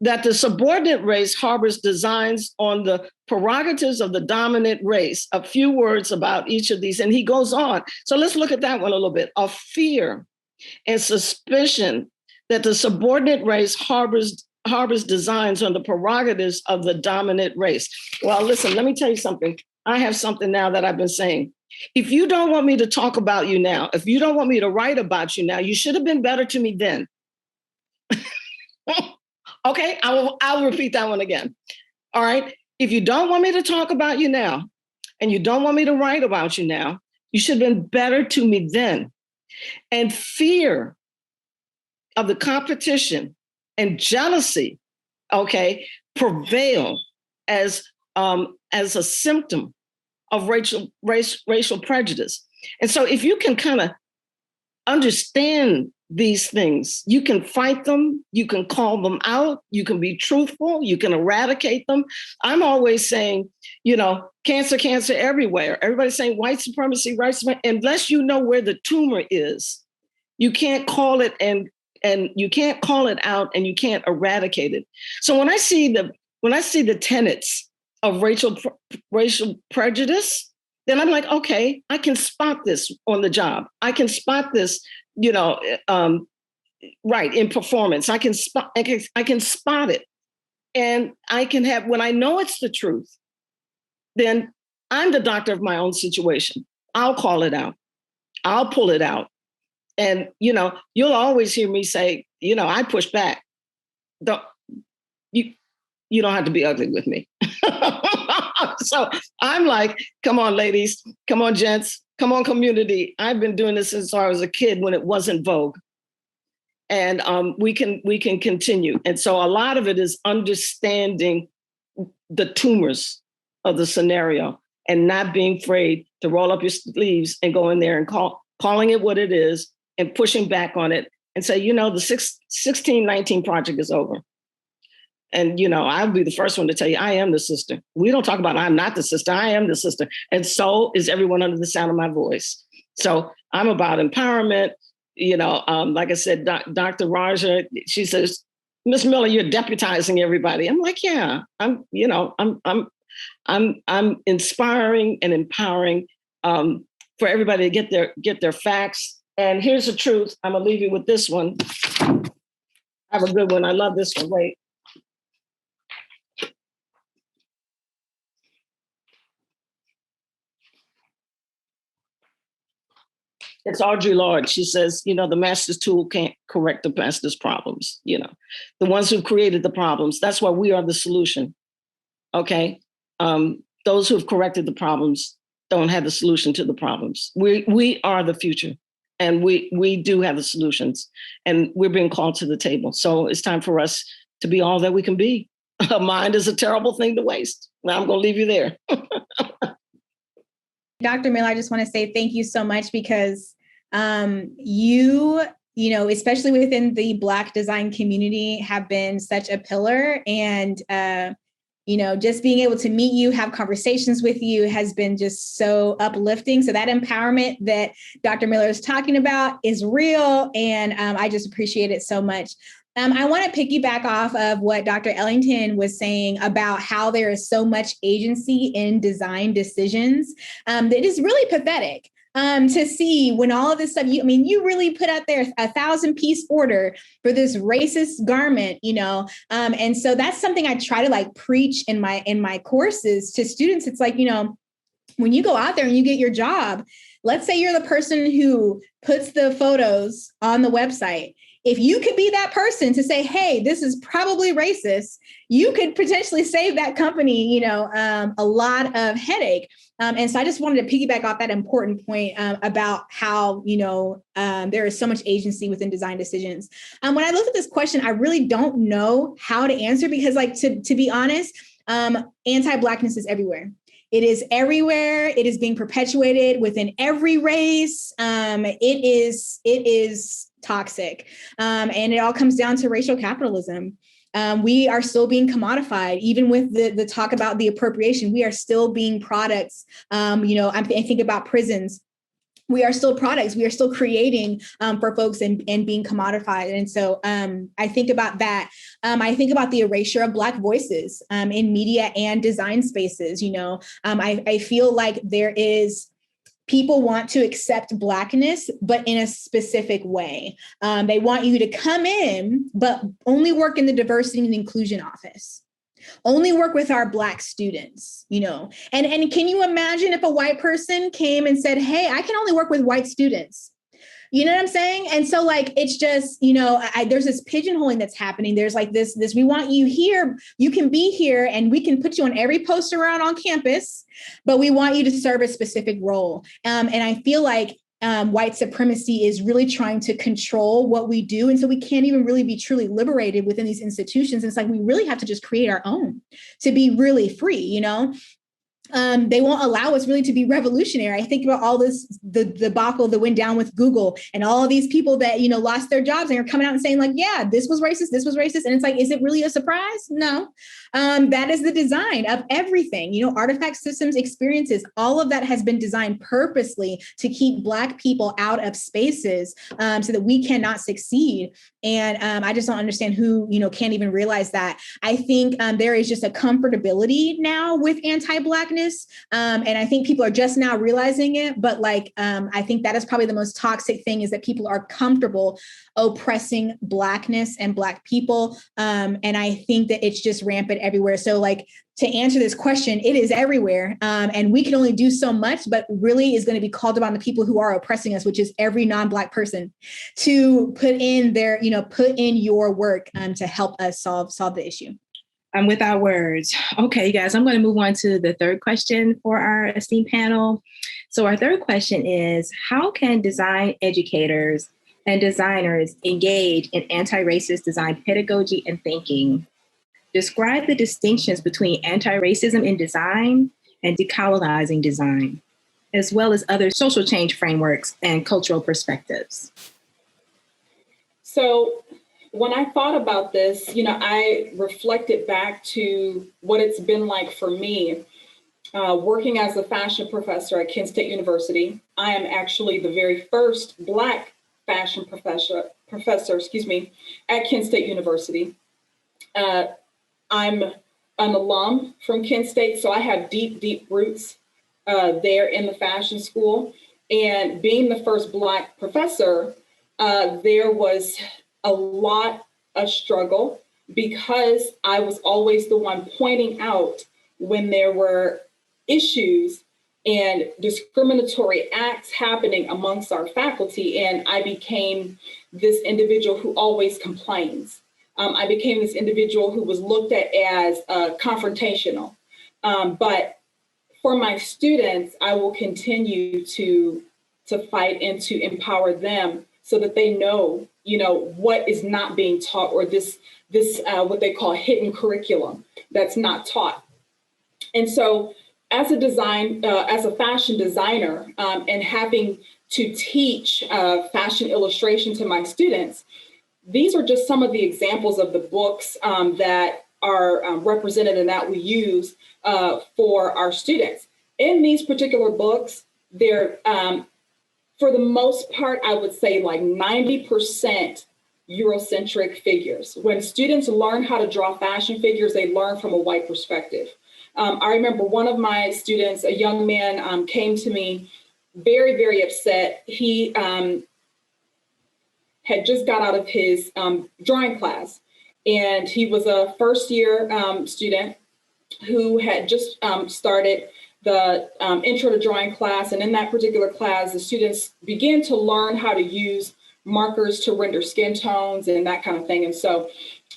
that the subordinate race harbors designs on the prerogatives of the dominant race. A few words about each of these, and he goes on. So let's look at that one a little bit. A fear and suspicion that the subordinate race harbors designs on the prerogatives of the dominant race. Well, listen, let me tell you something. I have something now that I've been saying. If you don't want me to talk about you now, if you don't want me to write about you now, you should have been better to me then. Okay, I'll repeat that one again. All right. If you don't want me to talk about you now, and you don't want me to write about you now, you should have been better to me then. And fear of the competition and jealousy, okay, prevail as a symptom of racial prejudice. And so if you can kind of understand these things, you can fight them, you can call them out, you can be truthful, you can eradicate them. I'm always saying, cancer everywhere. Everybody's saying white supremacy, unless you know where the tumor is, you can't call it and you can't call it out and you can't eradicate it. So when I see the tenets of racial prejudice, then I'm like, okay, I can spot this on the job. I can spot this, right, in performance. I can spot it. And I can have, when I know it's the truth, then I'm the doctor of my own situation. I'll call it out. I'll pull it out. And, you'll always hear me say, I push back. You don't have to be ugly with me. So I'm like, come on, ladies, come on, gents, come on, community. I've been doing this since I was a kid when it wasn't vogue. And we can continue. And so a lot of it is understanding the tumors of the scenario and not being afraid to roll up your sleeves and go in there and calling it what it is and pushing back on it and say, the 1619 project is over. And, I'll be the first one to tell you, I am the sister. We don't talk about I'm not the sister. I am the sister. And so is everyone under the sound of my voice. So I'm about empowerment. Like I said, Dr. Raja, she says, Ms. Miller, you're deputizing everybody. I'm like, yeah, I'm inspiring and empowering for everybody to get their facts. And here's the truth. I'm gonna leave you with this one. I have a good one. I love this one. Wait. It's Audre Lorde. She says, the master's tool can't correct the master's problems. The ones who created the problems. That's why we are the solution. Okay. Those who have corrected the problems don't have the solution to the problems. We are the future, and we do have the solutions, and we're being called to the table. So it's time for us to be all that we can be. A mind is a terrible thing to waste. Now I'm going to leave you there. Dr. Miller, I just want to say thank you so much because you, especially within the Black design community, have been such a pillar. And, just being able to meet you, have conversations with you has been just so uplifting. So that empowerment that Dr. Miller is talking about is real. And I just appreciate it so much. I want to piggyback off of what Dr. Ellington was saying about how there is so much agency in design decisions. That is really pathetic to see when all of this stuff, you really put out there 1,000-piece order for this racist garment, and so that's something I try to preach in my courses to students. It's like, when you go out there and you get your job, let's say you're the person who puts the photos on the website. If you could be that person to say, hey, this is probably racist, you could potentially save that company, a lot of headache. And so I just wanted to piggyback off that important point about how, there is so much agency within design decisions. When I look at this question, I really don't know how to answer because, to be honest, anti-Blackness is everywhere. It is everywhere. It is being perpetuated within every race. It is toxic. And it all comes down to racial capitalism. We are still being commodified, even with the talk about the appropriation. We are still being products. I think about prisons. We are still products. We are still creating for folks and being commodified. And so I think about that. I think about the erasure of Black voices in media and design spaces. I feel like there is people want to accept Blackness, but in a specific way. They want you to come in, but only work in the diversity and inclusion office. Only work with our Black students, and can you imagine if a white person came and said, hey, I can only work with white students? You know what I'm saying? And so it's just, there's this pigeonholing that's happening. There's this, we want you here, you can be here and we can put you on every poster around on campus, but we want you to serve a specific role. And I feel like white supremacy is really trying to control what we do. And so we can't even really be truly liberated within these institutions. And it's we really have to just create our own to be really free, They won't allow us really to be revolutionary. I think about all this, the debacle that went down with Google and all of these people that, lost their jobs and are coming out and saying yeah, this was racist. And it's is it really a surprise? No. That is the design of everything, artifacts, systems, experiences, all of that has been designed purposely to keep Black people out of spaces so that we cannot succeed. And I just don't understand who, can't even realize that. I think there is just a comfortability now with anti-Blackness. And I think people are just now realizing it. But I think that is probably the most toxic thing is that people are comfortable oppressing Blackness and Black people. And I think that it's just rampant everywhere. So to answer this question, it is everywhere. And we can only do so much, but really is going to be called upon the people who are oppressing us, which is every non-Black person, to put in their, put in your work to help us solve the issue. Without words. Okay, you guys, I'm going to move on to the third question for our esteemed panel. So our third question is, how can design educators and designers engage in anti-racist design pedagogy and thinking? Describe the distinctions between anti-racism in design and decolonizing design, as well as other social change frameworks and cultural perspectives. So when I thought about this, I reflected back to what it's been like for me working as a fashion professor at Kent State University. I am actually the very first Black fashion professor, at Kent State University. I'm an alum from Kent State, so I have deep roots there in the fashion school. And being the first Black professor, there was a lot of struggle because I was always the one pointing out when there were issues and discriminatory acts happening amongst our faculty. And I became this individual who always complains. I became this individual who was looked at as confrontational. But for my students, I will continue to fight and to empower them so that they know, what is not being taught, or this what they call hidden curriculum that's not taught. And so as a fashion designer, and having to teach fashion illustration to my students, these are just some of the examples of the books that are represented and that we use for our students. In these particular books, they're, for the most part, I would say 90% Eurocentric figures. When students learn how to draw fashion figures, they learn from a white perspective. I remember one of my students, a young man, came to me very, very upset. He had just got out of his drawing class, and he was a first-year student who had just started the intro to drawing class. And in that particular class, the students begin to learn how to use markers to render skin tones and that kind of thing. And so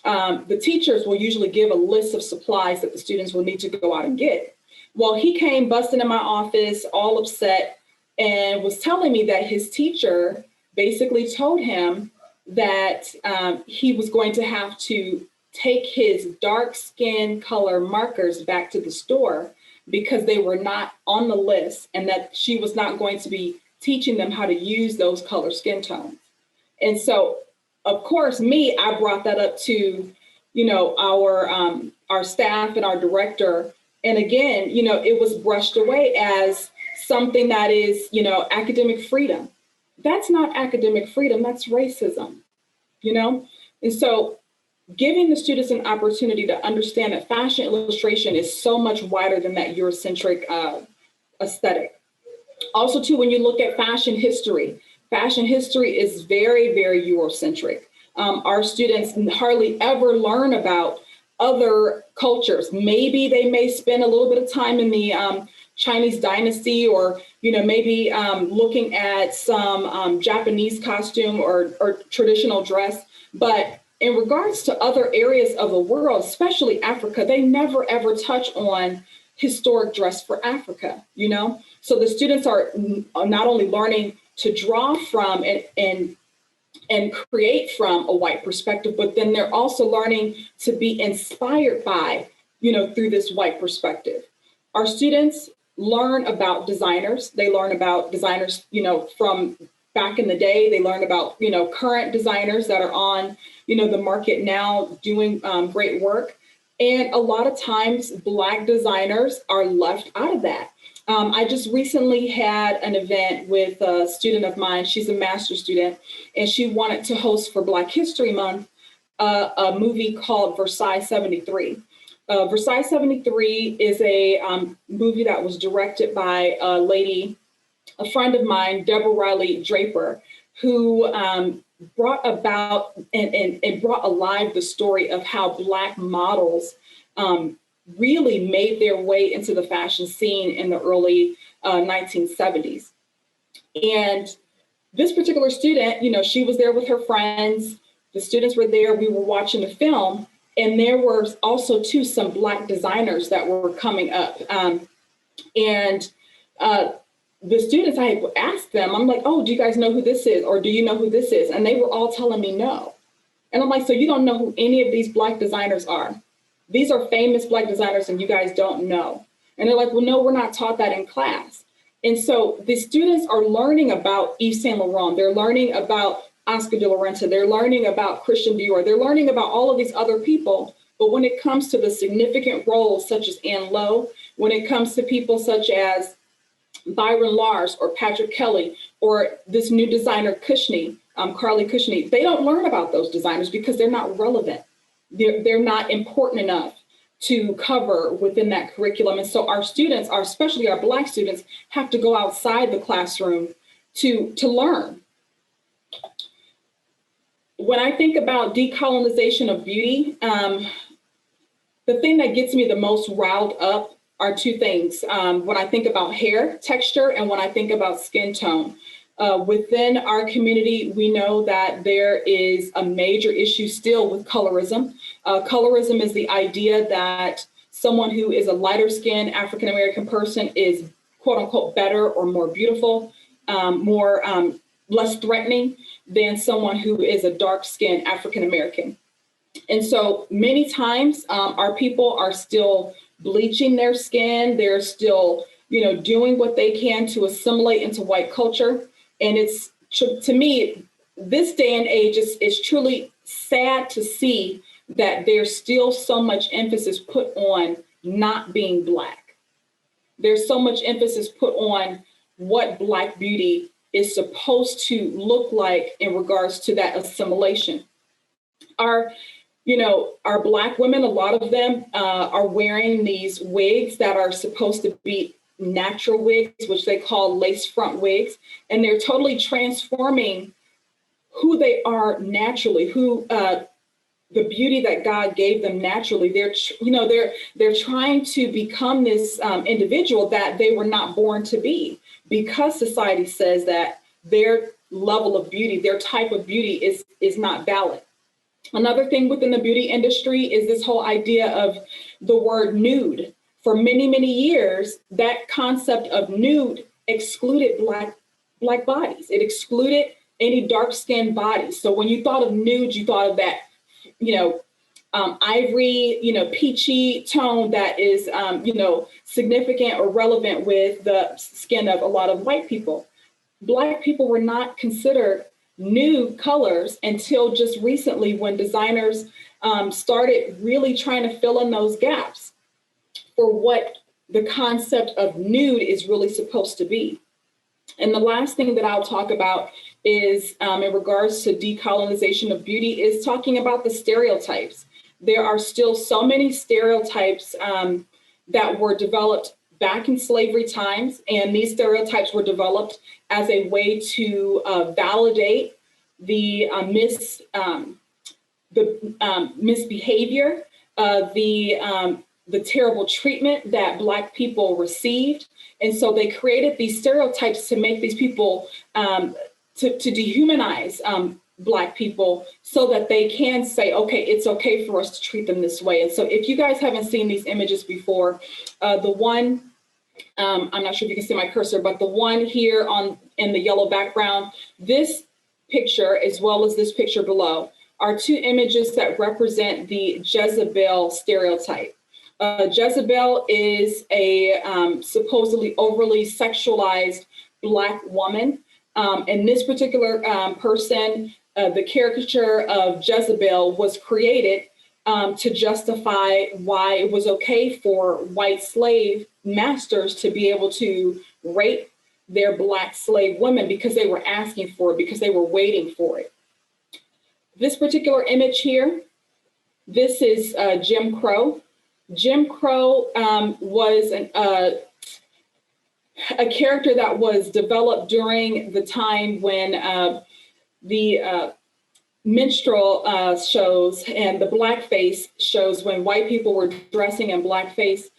the teachers will usually give a list of supplies that the students will need to go out and get. Well, he came busting in my office, all upset, and was telling me that his teacher basically told him that he was going to have to take his dark skin color markers back to the store because they were not on the list, and that she was not going to be teaching them how to use those color skin tones. And so, of course, I brought that up to, our staff and our director. And again, it was brushed away as something that is, academic freedom. That's not academic freedom, that's racism, And so giving the students an opportunity to understand that fashion illustration is so much wider than that Eurocentric aesthetic. Also, too, when you look at fashion history is very, very Eurocentric. Our students hardly ever learn about other cultures. Maybe they may spend a little bit of time in the Chinese dynasty, or maybe looking at some Japanese costume or traditional dress. But in regards to other areas of the world, especially Africa, they never ever touch on historic dress for Africa. So the students are not only learning to draw from and create from a white perspective, but then they're also learning to be inspired by, through this white perspective. Our students learn about designers. They learn about designers, from back in the day. They learn about, current designers that are on, the market now doing great work. And a lot of times Black designers are left out of that. I just recently had an event with a student of mine. She's a master's student, and she wanted to host for Black History Month a movie called Versailles 73. Versailles 73 is a movie that was directed by a friend of mine, Deborah Riley Draper, who brought about and brought alive the story of how Black models really made their way into the fashion scene in the early 1970s. And this particular student, she was there with her friends. The students were there. We were watching the film. And there were also, too, some Black designers that were coming up. The students, I asked them, I'm like, oh, do you guys know who this is? Or do you know who this is? And they were all telling me no. And I'm like, so you don't know who any of these Black designers are? These are famous Black designers and you guys don't know. And they're like, well, no, we're not taught that in class. And so the students are learning about Yves Saint Laurent. They're learning about Oscar de la Renta. They're learning about Christian Dior. They're learning about all of these other people. But when it comes to the significant roles such as Anne Lowe, when it comes to people such as Byron Lars or Patrick Kelly or this new designer Cushnie, Carly Cushnie, they don't learn about those designers because they're not relevant. They're not important enough to cover within that curriculum. And so our students, especially our Black students, have to go outside the classroom to learn. When I think about decolonization of beauty, the thing that gets me the most riled up are two things. When I think about hair texture and when I think about skin tone. Within our community, we know that there is a major issue still with colorism. Colorism is the idea that someone who is a lighter skinned African-American person is quote unquote better or more beautiful, less threatening than someone who is a dark skinned African-American. And so many times our people are still bleaching their skin. They're still, doing what they can to assimilate into white culture. And it's, to me, this day and age, it's truly sad to see that there's still so much emphasis put on not being Black. There's so much emphasis put on what Black beauty is supposed to look like in regards to that assimilation. Our Black women, a lot of them are wearing these wigs that are supposed to be natural wigs, which they call lace front wigs, and they're totally transforming who they are naturally, who the beauty that God gave them naturally. They're trying to become this individual that they were not born to be, because society says that their level of beauty, their type of beauty is not valid. Another thing within the beauty industry is this whole idea of the word nude. For many, many years, that concept of nude excluded Black bodies. It excluded any dark-skinned bodies. So when you thought of nude, you thought of that, ivory, peachy tone that is, significant or relevant with the skin of a lot of white people. Black people were not considered nude colors until just recently, when designers started really trying to fill in those gaps for what the concept of nude is really supposed to be. And the last thing that I'll talk about is in regards to decolonization of beauty is talking about the stereotypes. There are still so many stereotypes that were developed back in slavery times, and these stereotypes were developed as a way to validate the misbehavior, the terrible treatment that Black people received. And so they created these stereotypes to make these people, to dehumanize Black people, so that they can say, okay, it's okay for us to treat them this way. And so if you guys haven't seen these images before, the one, I'm not sure if you can see my cursor, but the one here in the yellow background, this picture, as well as this picture below, are two images that represent the Jezebel stereotype. Jezebel is a supposedly overly sexualized Black woman. And this particular person, the caricature of Jezebel was created to justify why it was okay for white slave masters to be able to rape their Black slave women, because they were asking for it, because they were waiting for it. This particular image here, this is Jim Crow. Jim Crow was a character that was developed during the time when the minstrel shows and the blackface shows, when white people were dressing in blackface.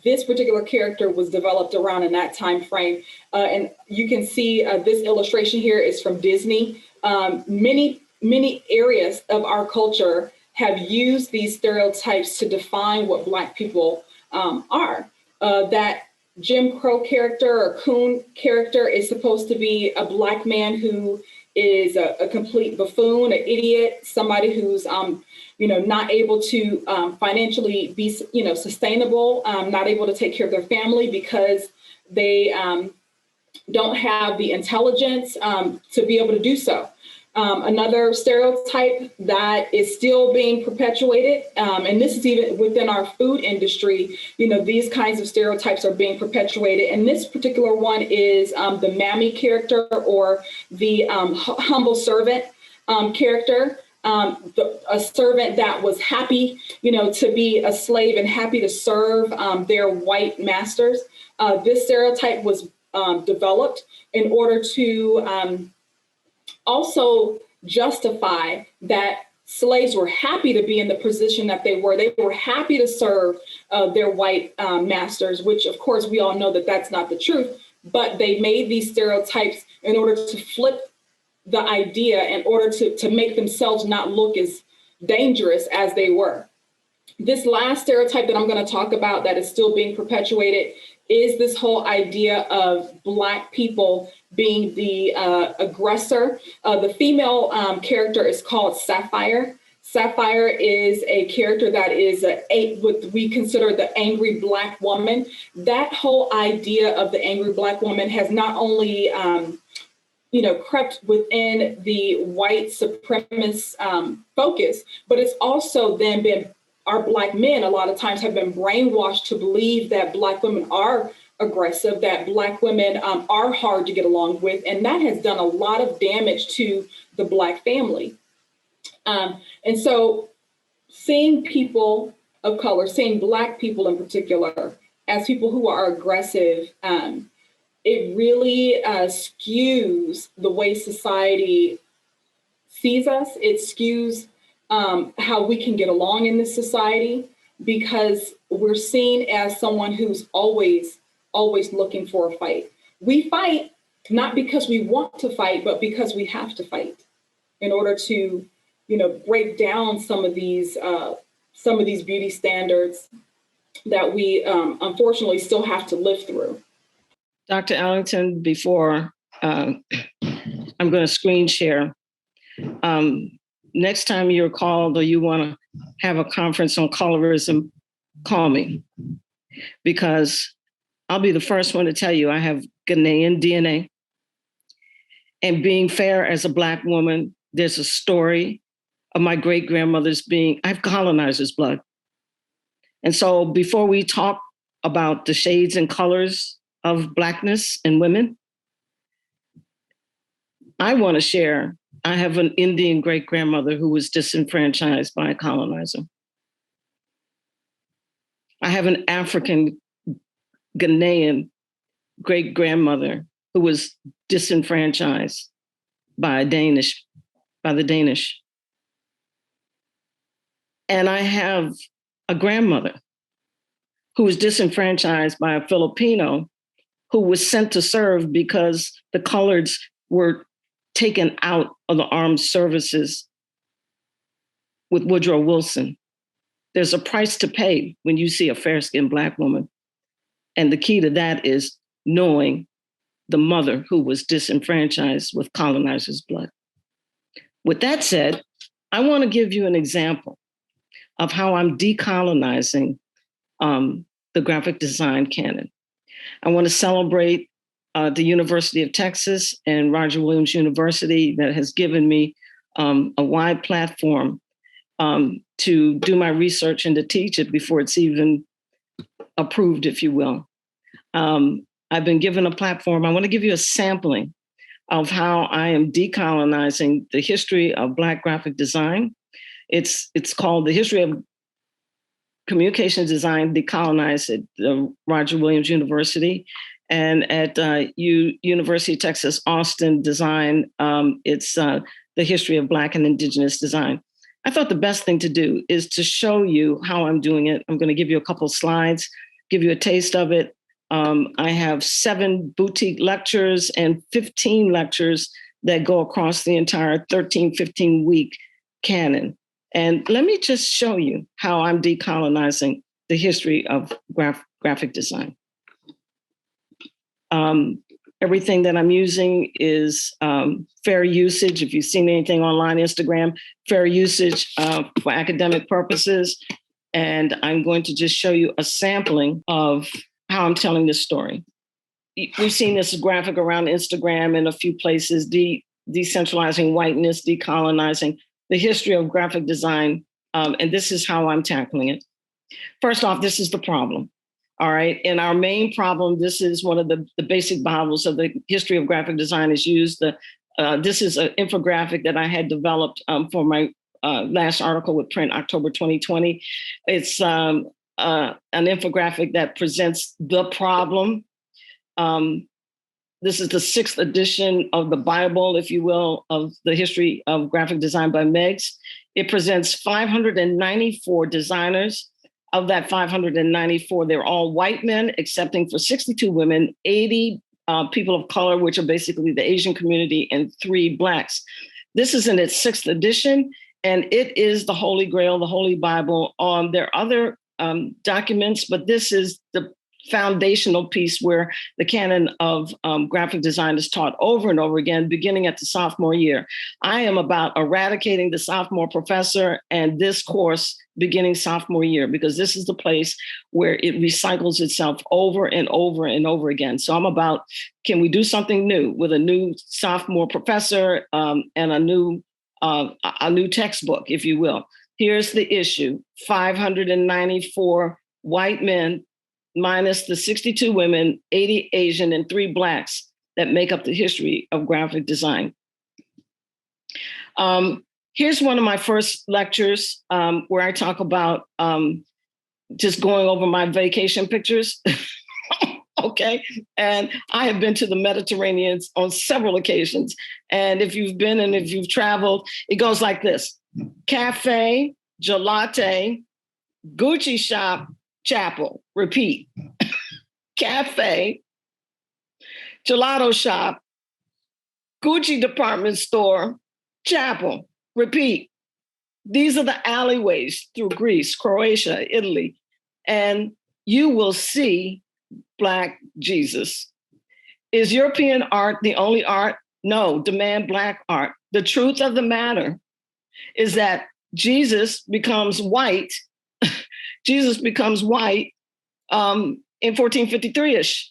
This particular character was developed around in that time frame. And you can see this illustration here is from Disney. Many areas of our culture have used these stereotypes to define what Black people are. That Jim Crow character or coon character is supposed to be a Black man who is a complete buffoon, an idiot, somebody who's not able to financially be sustainable, not able to take care of their family because they don't have the intelligence to be able to do so. Another stereotype that is still being perpetuated, and this is even within our food industry, these kinds of stereotypes are being perpetuated. And this particular one is the mammy character, or the humble servant character, a servant that was happy, to be a slave and happy to serve their white masters. This stereotype was developed in order to also justify that slaves were happy to be in the position that they were. They were happy to serve their white masters, which of course we all know that that's not the truth, but they made these stereotypes in order to flip the idea, in order to make themselves not look as dangerous as they were. This last stereotype that I'm going to talk about that is still being perpetuated is this whole idea of Black people being the aggressor. The female character is called Sapphire. Sapphire is a character that is what we consider the angry Black woman. That whole idea of the angry Black woman has not only crept within the white supremacist focus, but it's also then been, our Black men a lot of times have been brainwashed to believe that Black women are aggressive, that Black women are hard to get along with. And that has done a lot of damage to the Black family. And so seeing people of color, seeing Black people in particular, as people who are aggressive, it really skews the way society sees us. It skews how we can get along in this society, because we're seen as someone who's always looking for a fight. We fight not because we want to fight, but because we have to fight in order to, break down some of these beauty standards that we unfortunately still have to live through. Dr. Ellington, before I'm going to screen share, next time you're called or you want to have a conference on colorism, call me, because I'll be the first one to tell you I have Ghanaian DNA. And being fair as a Black woman, there's a story of my great-grandmother's I have colonizer's blood. And so before we talk about the shades and colors of Blackness and women, I want to share, I have an Indian great-grandmother who was disenfranchised by a colonizer. I have an African Ghanaian great-grandmother who was disenfranchised by the Danish. And I have a grandmother who was disenfranchised by a Filipino who was sent to serve because the coloreds were taken out of the armed services with Woodrow Wilson. There's a price to pay when you see a fair-skinned Black woman. And the key to that is knowing the mother who was disenfranchised with colonizer's blood. With that said, I want to give you an example of how I'm decolonizing the graphic design canon. I want to celebrate the University of Texas and Roger Williams University that has given me a wide platform to do my research and to teach it before it's even approved, if you will. I've been given a platform. I want to give you a sampling of how I am decolonizing the history of Black graphic design. It's called The History of Communications Design Decolonized at Roger Williams University. And at University of Texas, Austin Design, it's the history of Black and Indigenous design. I thought the best thing to do is to show you how I'm doing it. I'm going to give you a couple slides, give you a taste of it. I have 7 boutique lectures and 15 lectures that go across the entire 15-week canon. And let me just show you how I'm decolonizing the history of graphic design. Everything that I'm using is fair usage. If you've seen anything online, Instagram, fair usage for academic purposes. And I'm going to just show you a sampling of how I'm telling this story. We've seen this graphic around Instagram in a few places, decentralizing whiteness, decolonizing the history of graphic design. And this is how I'm tackling it. First off, this is the problem. All right. And our main problem, this is one of the basic Bibles of the history of graphic design is used. This is an infographic that I had developed for my last article with print, October 2020. It's an infographic that presents the problem. This is the 6th edition of the Bible, if you will, of the history of graphic design by Meigs. It presents 594 designers. Of that 594, they're all white men, excepting for 62 women, 80 people of color, which are basically the Asian community, and 3 Blacks. This is in its 6th edition, and it is the Holy Grail, the Holy Bible. There are other documents, but this is the foundational piece where the canon of graphic design is taught over and over again, beginning at the sophomore year. I am about eradicating the sophomore professor and this course beginning sophomore year, because this is the place where it recycles itself over and over and over again. So I'm about, can we do something new with a new sophomore professor and a new textbook, if you will. Here's the issue: 594 white men minus the 62 women, 80 Asian, and 3 Blacks that make up the history of graphic design. Here's one of my first lectures where I talk about just going over my vacation pictures. Okay. And I have been to the Mediterranean on several occasions. And if you've been and if you've traveled, it goes like this. cafe, gelate, Gucci shop, chapel. Repeat. Cafe, gelato shop, Gucci department store, chapel. Repeat. These are the alleyways through Greece, Croatia, Italy, and you will see Black Jesus. Is European art the only art? No, demand Black art. The truth of the matter is that Jesus becomes white. Jesus becomes white in 1453-ish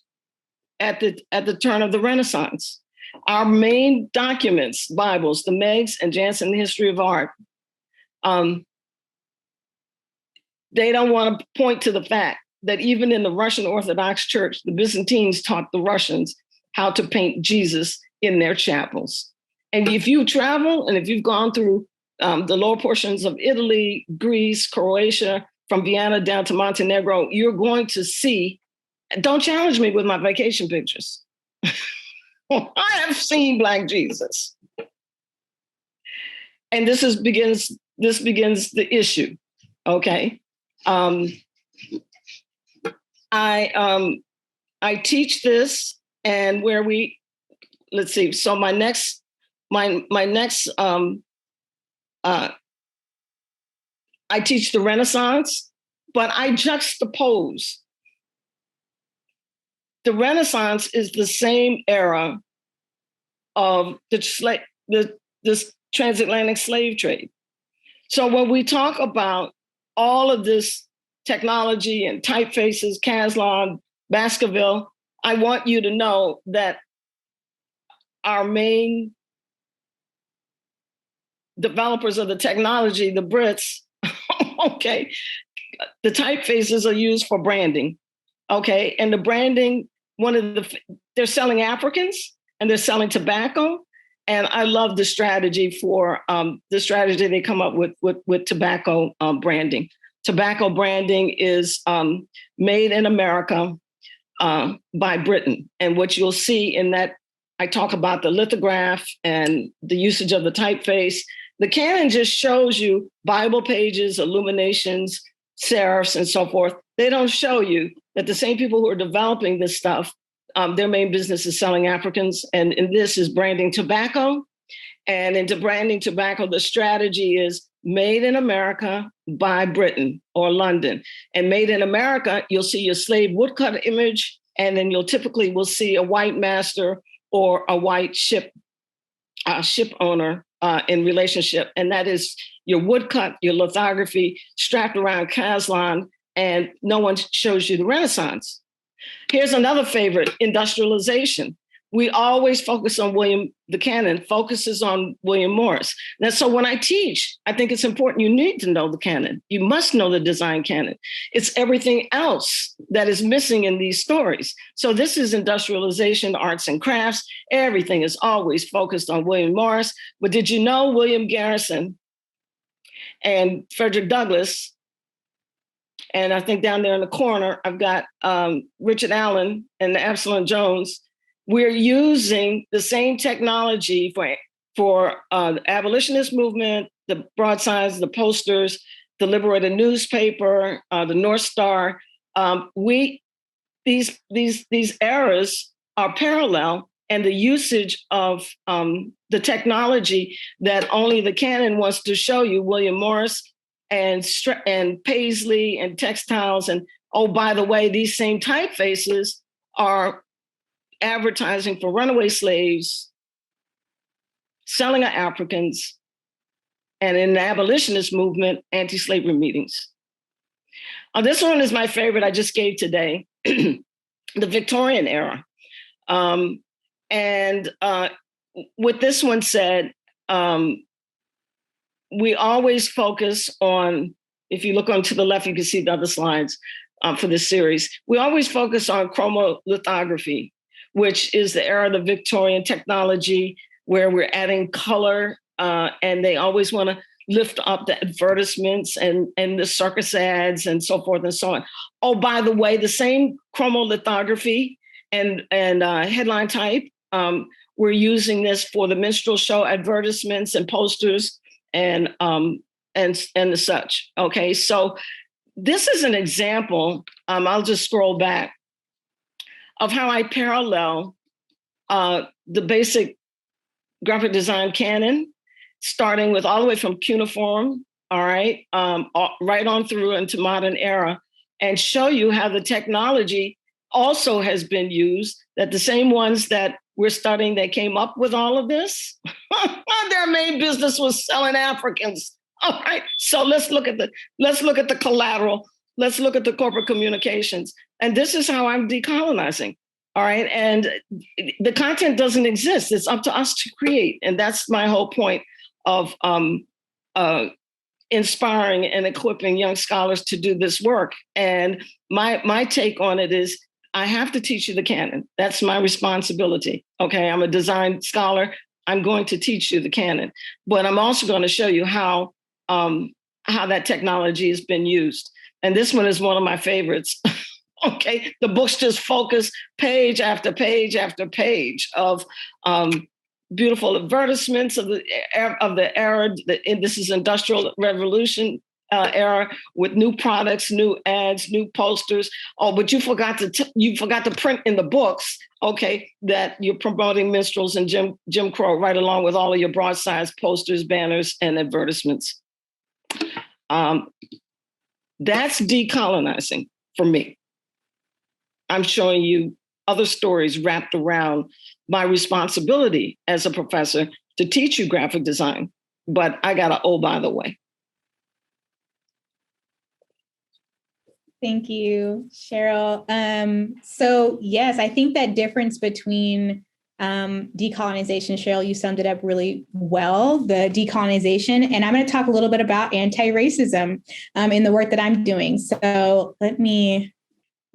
at the turn of the Renaissance. Our main documents, Bibles, the Meggs and Jansen History of Art, they don't want to point to the fact that even in the Russian Orthodox Church, the Byzantines taught the Russians how to paint Jesus in their chapels. And if you travel and if you've gone through the lower portions of Italy, Greece, Croatia, from Vienna down to Montenegro, you're going to see, don't challenge me with my vacation pictures. I have seen Black Jesus. And this begins the issue, okay? I teach this, and let's see. So my next, I teach the Renaissance, but I juxtapose. The Renaissance is the same era of this transatlantic slave trade. So when we talk about all of this technology and typefaces, Caslon, Baskerville, I want you to know that our main developers of the technology, the Brits, okay, the typefaces are used for branding, okay? And the branding, they're selling Africans and they're selling tobacco. And I love the strategy they come up with tobacco branding. Tobacco branding is made in America by Britain. And what you'll see in that, I talk about the lithograph and the usage of the typeface. The canon just shows you Bible pages, illuminations, serifs, and so forth. They don't show you that the same people who are developing this stuff, their main business is selling Africans, and this is branding tobacco. And into branding tobacco, the strategy is made in America by Britain or London. And made in America, you'll see your slave woodcut image, and then you'll typically see a white master or a white ship owner in relationship. And that is your woodcut, your lithography strapped around Caslon, and no one shows you the Renaissance. Here's another favorite, industrialization. We always focus on the canon focuses on William Morris. And so when I teach, I think it's important, you need to know the canon. You must know the design canon. It's everything else that is missing in these stories. So this is industrialization, arts and crafts. Everything is always focused on William Morris. But did you know William Garrison and Frederick Douglass? And I think down there in the corner, I've got Richard Allen and the Absalom Jones. We're using the same technology for the abolitionist movement, the broadsides, the posters, the Liberator newspaper, the North Star. These eras are parallel, and the usage of the technology that only the canon wants to show you, William Morris and Paisley and textiles, and oh, by the way, these same typefaces are advertising for runaway slaves, selling of Africans, and in the abolitionist movement, anti-slavery meetings. This one is my favorite I just gave today, the Victorian era. With this one said, we always focus on, if you look onto the left, you can see the other slides for this series. We always focus on chromolithography, which is the era of the Victorian technology where we're adding color, and they always want to lift up the advertisements and the circus ads and so forth and so on. Oh, by the way, the same chromolithography and headline type, we're using this for the minstrel show advertisements and posters and such. Okay, so this is an example. I'll just scroll back of how I parallel the basic graphic design canon, starting with all the way from cuneiform, all right, right on through into modern era, and show you how the technology also has been used, that the same ones that we're studying that came up with all of this, their main business was selling Africans. All right. So let's look at the collateral. Let's look at the corporate communications. And this is how I'm decolonizing. All right. And the content doesn't exist. It's up to us to create. And that's my whole point of inspiring and equipping young scholars to do this work. And my take on it is, I have to teach you the canon. That's my responsibility. Okay, I'm a design scholar. I'm going to teach you the canon, but I'm also going to show you how that technology has been used. And this one is one of my favorites. Okay, the books just focus page after page after page of beautiful advertisements of the era. This is Industrial Revolution era, with new products, new ads, new posters. Oh, but you forgot to print in the books, okay, that you're promoting minstrels and Jim Crow right along with all of your broadside posters, banners, and advertisements. That's decolonizing for me. I'm showing you other stories wrapped around my responsibility as a professor to teach you graphic design, but I got to, by the way. Thank you, Cheryl. So yes, I think that difference between decolonization, Cheryl, you summed it up really well, the decolonization. And I'm going to talk a little bit about anti-racism in the work that I'm doing. So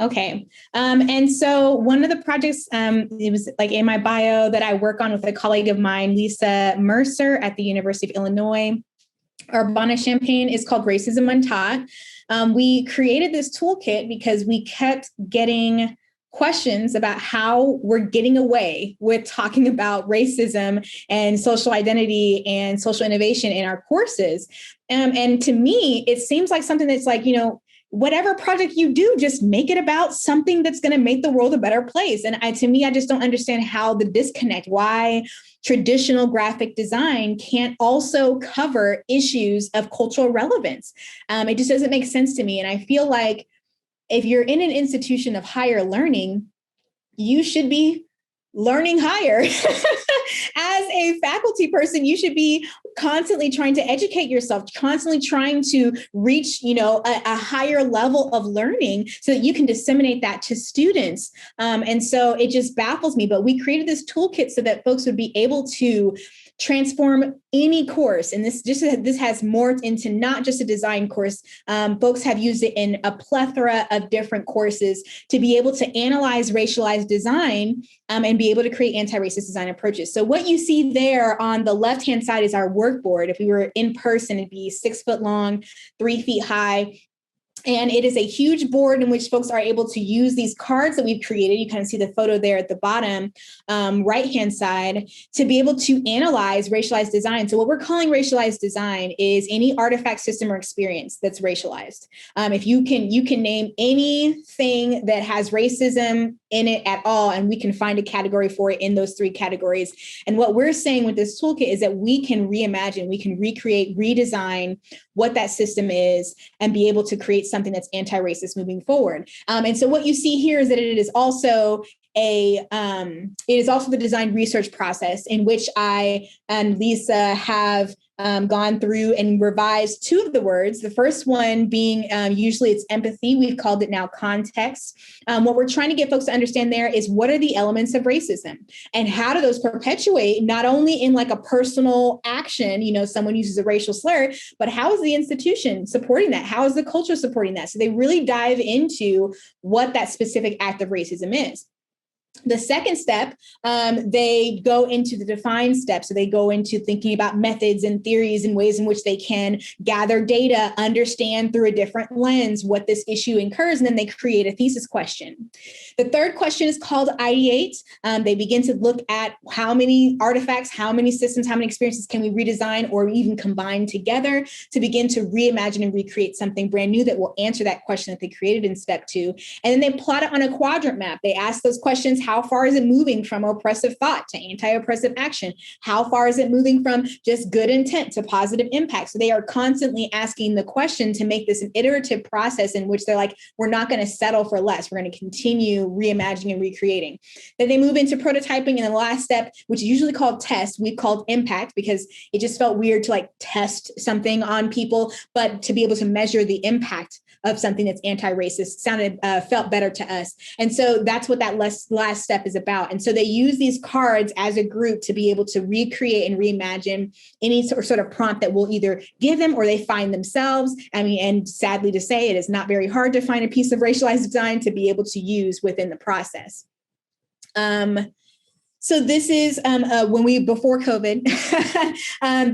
okay. And so one of the projects, it was like in my bio that I work on with a colleague of mine, Lisa Mercer at the University of Illinois, Urbana-Champaign, is called Racism Untaught. We created this toolkit because we kept getting questions about how we're getting away with talking about racism and social identity and social innovation in our courses. And to me, it seems like something that's like, whatever project you do, just make it about something that's going to make the world a better place. And to me, I just don't understand how the disconnect, why traditional graphic design can't also cover issues of cultural relevance. It just doesn't make sense to me. And I feel like if you're in an institution of higher learning, you should be learning higher. As a faculty person, you should be constantly trying to educate yourself, constantly trying to reach, a higher level of learning so that you can disseminate that to students. And so it just baffles me. But we created this toolkit so that folks would be able to transform any course. And this has morphed into not just a design course. Folks have used it in a plethora of different courses to be able to analyze racialized design and be able to create anti-racist design approaches. So what you see there on the left-hand side is our workboard. If we were in person, it'd be 6 foot long, 3 feet high. And it is a huge board in which folks are able to use these cards that we've created. You kind of see the photo there at the bottom, right-hand side, to be able to analyze racialized design. So what we're calling racialized design is any artifact, system, or experience that's racialized. If you can name anything that has racism in it at all, and we can find a category for it in those 3 categories. And what we're saying with this toolkit is that we can reimagine, we can recreate, redesign what that system is and be able to create something that's anti-racist moving forward. And so what you see here is that it is also the design research process in which I and Lisa have gone through and revised 2 of the words. The first one being usually it's empathy. We've called it now context. What we're trying to get folks to understand there is what are the elements of racism and how do those perpetuate not only in like a personal action, someone uses a racial slur, but how is the institution supporting that? How is the culture supporting that? So they really dive into what that specific act of racism is. The second step, they go into the define step. So they go into thinking about methods and theories and ways in which they can gather data, understand through a different lens what this issue incurs, and then they create a thesis question. The third question is called ideate. They begin to look at how many artifacts, how many systems, how many experiences can we redesign or even combine together to begin to reimagine and recreate something brand new that will answer that question that they created in step 2. And then they plot it on a quadrant map. They ask those questions. How far is it moving from oppressive thought to anti-oppressive action? How far is it moving from just good intent to positive impact? So they are constantly asking the question to make this an iterative process in which they're like, we're not going to settle for less. We're going to continue reimagining and recreating. Then they move into prototyping. And the last step, which is usually called test, we've called impact because it just felt weird to like test something on people, but to be able to measure the impact of something that's anti-racist felt better to us. And so that's what that last step is about. And so they use these cards as a group to be able to recreate and reimagine any sort of prompt that we'll either give them or they find themselves. I mean, and sadly to say, it is not very hard to find a piece of racialized design to be able to use within the process. So this is before COVID,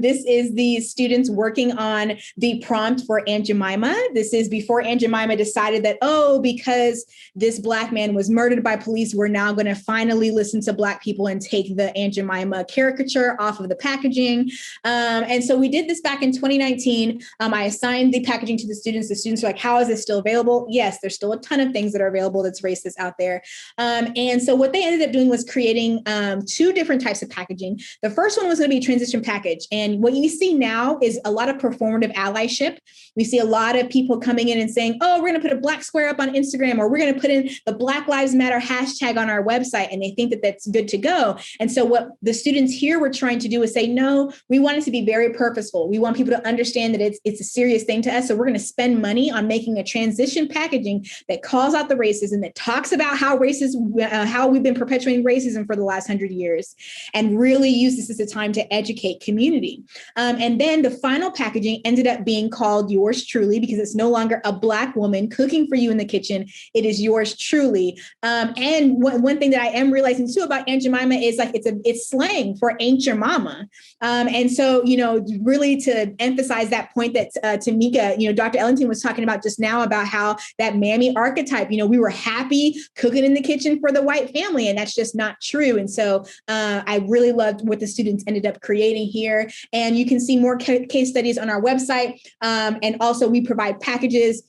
this is the students working on the prompt for Aunt Jemima. This is before Aunt Jemima decided that, because this Black man was murdered by police, we're now going to finally listen to Black people and take the Aunt Jemima caricature off of the packaging. And so we did this back in 2019. I assigned the packaging to the students. The students were like, how is this still available? Yes, there's still a ton of things that are available that's racist out there. And so what they ended up doing was creating 2 different types of packaging. The first one was going to be a transition package. And what you see now is a lot of performative allyship. We see a lot of people coming in and saying, we're going to put a Black square up on Instagram, or we're going to put in the Black Lives Matter hashtag on our website. And they think that that's good to go. And so what the students here were trying to do is say, no, we want it to be very purposeful. We want people to understand that it's a serious thing to us. So we're going to spend money on making a transition packaging that calls out the racism, that talks about how we've been perpetuating racism for the last 100 years, and really use this as a time to educate community. And then the final packaging ended up being called Yours Truly, because it's no longer a Black woman cooking for you in the kitchen. It is yours truly. And one thing that I am realizing too about Aunt Jemima is like it's slang for ain't your mama. And so, really to emphasize that point that Tameka, Dr. Ellington was talking about just now about how that mammy archetype, we were happy cooking in the kitchen for the white family, and that's just not true. And so I really loved what the students ended up creating here. And you can see more case studies on our website. And also we provide packages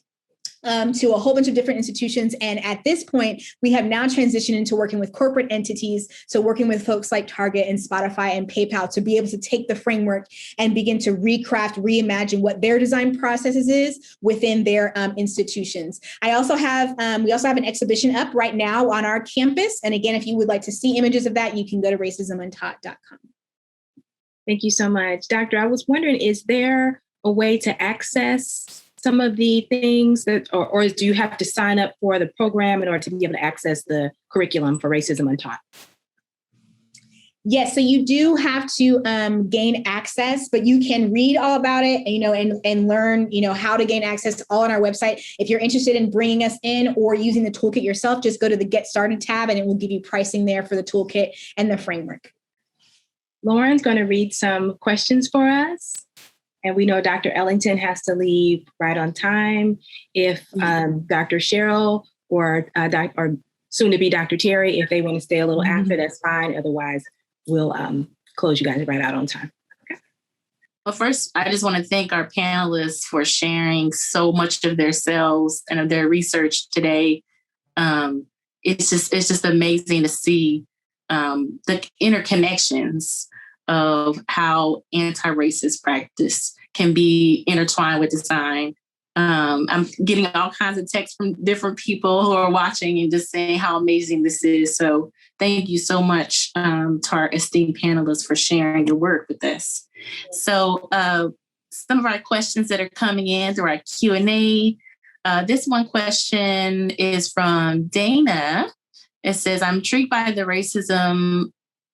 to a whole bunch of different institutions. And at this point, we have now transitioned into working with corporate entities. So working with folks like Target and Spotify and PayPal to be able to take the framework and begin to reimagine what their design processes is within their institutions. We also have an exhibition up right now on our campus. And again, if you would like to see images of that, you can go to racismuntaught.com. Thank you so much. Doctor, I was wondering, is there a way to access some of the things that, or do you have to sign up for the program in order to be able to access the curriculum for Racism Untaught? Yes, so you do have to gain access, but you can read all about it, and learn, how to gain access all on our website. If you're interested in bringing us in or using the toolkit yourself, just go to the Get Started tab and it will give you pricing there for the toolkit and the framework. Lauren's going to read some questions for us. And we know Dr. Ellington has to leave right on time. If Dr. Cheryl or soon to be Dr. Terry, if they want to stay a little after, that's fine. Otherwise, we'll close you guys right out on time. Okay. Well, first, I just want to thank our panelists for sharing so much of themselves and of their research today. It's just amazing to see the interconnections of how anti-racist practice can be intertwined with design. I'm getting all kinds of texts from different people who are watching and just saying how amazing this is. So thank you so much to our esteemed panelists for sharing your work with us. So some of our questions that are coming in through our Q&A. This one question is from Dana. It says, I'm intrigued by the racism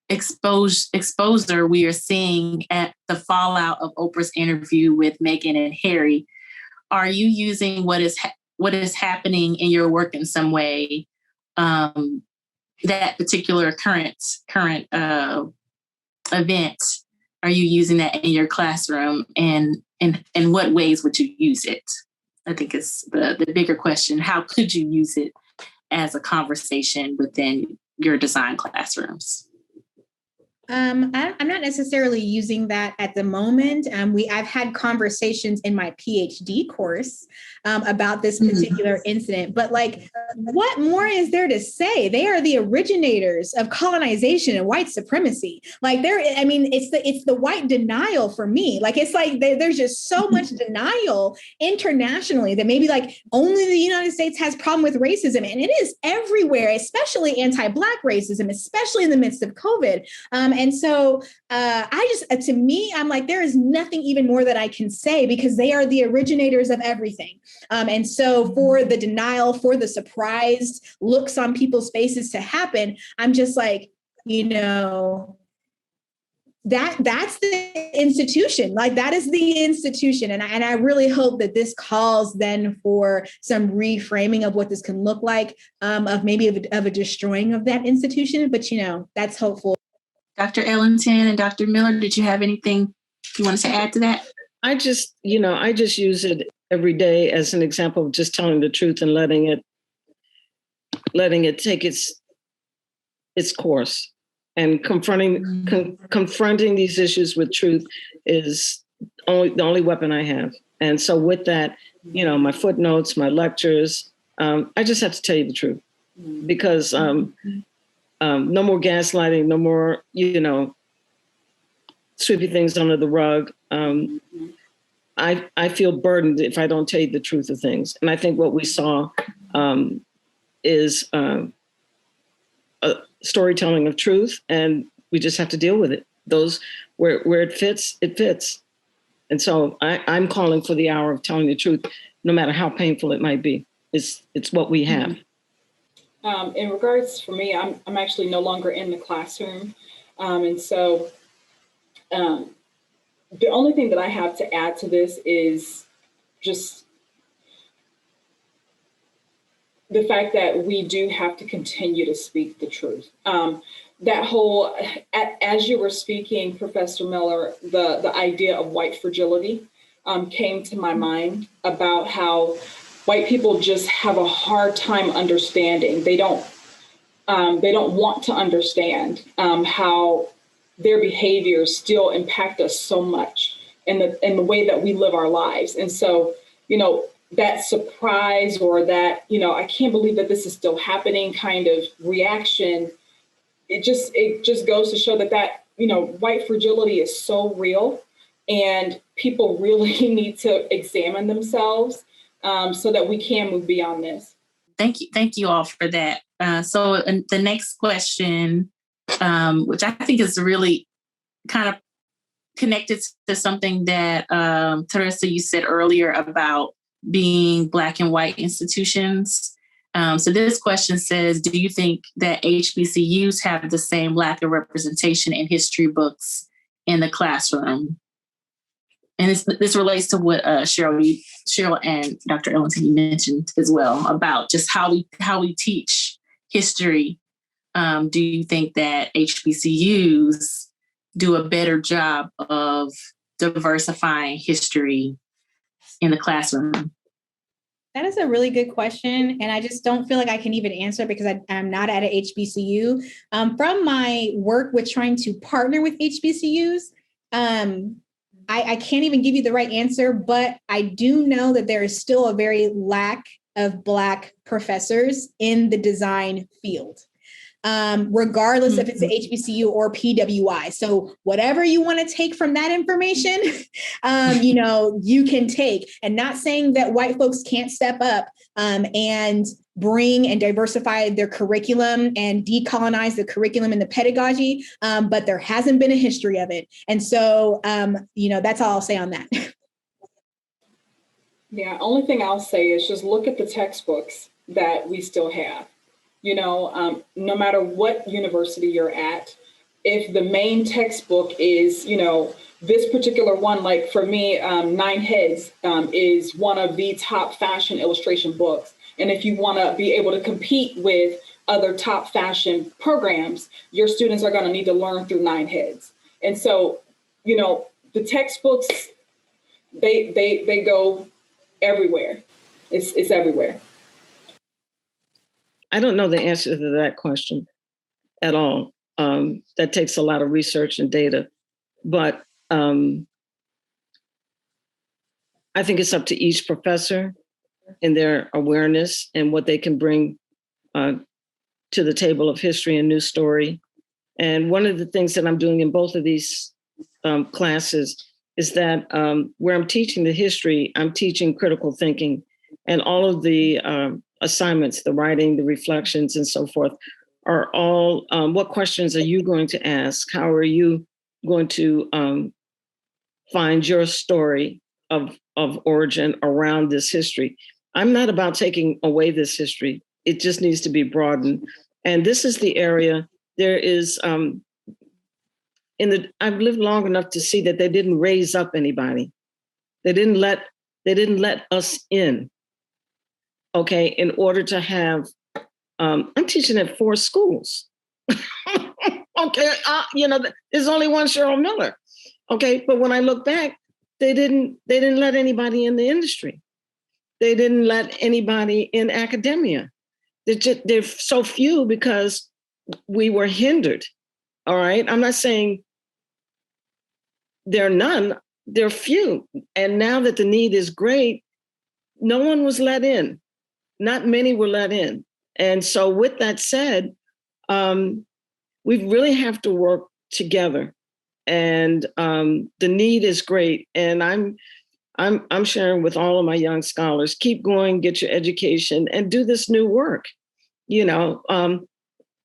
exposure we are seeing at the fallout of Oprah's interview with Meghan and Harry. Are you using what is happening in your work in some way? that particular current event, are you using that in your classroom, and in what ways would you use it? I think it's the bigger question. How could you use it as a conversation within your design classrooms? I'm not necessarily using that at the moment. I've had conversations in my PhD course about this particular incident, but like, what more is there to say? They are the originators of colonization and white supremacy. Like it's the white denial for me. Like, it's like there's just so much denial internationally that maybe like only the United States has problem with racism. And it is everywhere, especially anti-Black racism, especially in the midst of COVID. And so to me, I'm like, there is nothing even more that I can say, because they are the originators of everything. And so for the denial, for the surprised looks on people's faces to happen, I'm just like, that's the institution. Like, that is the institution. And I really hope that this calls then for some reframing of what this can look like, of maybe of a destroying of that institution. But, that's hopeful. Dr. Ellington and Dr. Miller, did you have anything you wanted to add to that? I just use it every day as an example of just telling the truth and letting it take its course. And confronting these issues with truth is the only weapon I have. And so with that, my footnotes, my lectures, I just have to tell you the truth, because no more gaslighting, no more, sweeping things under the rug. I feel burdened if I don't tell you the truth of things. And I think what we saw is a storytelling of truth, and we just have to deal with it. Those where it fits, it fits. And so I'm calling for the hour of telling the truth, no matter how painful it might be. It's what we have. In regards for me, I'm actually no longer in the classroom. And so the only thing that I have to add to this is just the fact that we do have to continue to speak the truth. That whole, as you were speaking, Professor Miller, the idea of white fragility came to my mind, about how white people just have a hard time understanding. They don't want to understand how their behaviors still impact us so much in the way that we live our lives. And so, that surprise, or that, I can't believe that this is still happening kind of reaction, it just goes to show that white fragility is so real, and people really need to examine themselves so that we can move beyond this. Thank you all for that. So the next question, which I think is really kind of connected to something that Terresa, you said earlier about being Black and white institutions. So this question says, do you think that HBCUs have the same lack of representation in history books in the classroom? And this relates to what Cheryl and Dr. Ellington mentioned as well, about just how we teach history. Do you think that HBCUs do a better job of diversifying history in the classroom? That is a really good question. And I just don't feel like I can even answer, because I'm not at a HBCU. From my work with trying to partner with HBCUs, I can't even give you the right answer, but I do know that there is still a very lack of Black professors in the design field, regardless if it's a HBCU or PWI. So whatever you want to take from that information, you can take. And not saying that white folks can't step up and bring and diversify their curriculum and decolonize the curriculum and the pedagogy, but there hasn't been a history of it. And so, that's all I'll say on that. Yeah, only thing I'll say is just look at the textbooks that we still have. No matter what university you're at, if the main textbook is, this particular one, like for me, Nine Heads is one of the top fashion illustration books. And if you want to be able to compete with other top fashion programs, your students are going to need to learn through 9 heads. And so, you know, the textbooks, they go everywhere. It's everywhere. I don't know the answer to that question at all. That takes a lot of research and data, but I think it's up to each professor and their awareness and what they can bring to the table of history and news story. And one of the things that I'm doing in both of these classes is that where I'm teaching the history, I'm teaching critical thinking, and all of the assignments, the writing, the reflections, and so forth, are all what questions are you going to ask? How are you going to find your story of origin around this history? I'm not about taking away this history. It just needs to be broadened. And this is the area there is I've lived long enough to see that they didn't raise up anybody. They didn't let us in. Okay, in order to have, I'm teaching at 4 schools. Okay, you know, there's only one Cheryl Miller. Okay, but when I look back, they didn't let anybody in the industry. They didn't let anybody in academia. They're so few because we were hindered. All right, I'm not saying there are none, there are few. And now that the need is great, no one was let in. Not many were let in. And so with that said, we really have to work together. And the need is great. And I'm sharing with all of my young scholars, keep going, get your education, and do this new work. You know,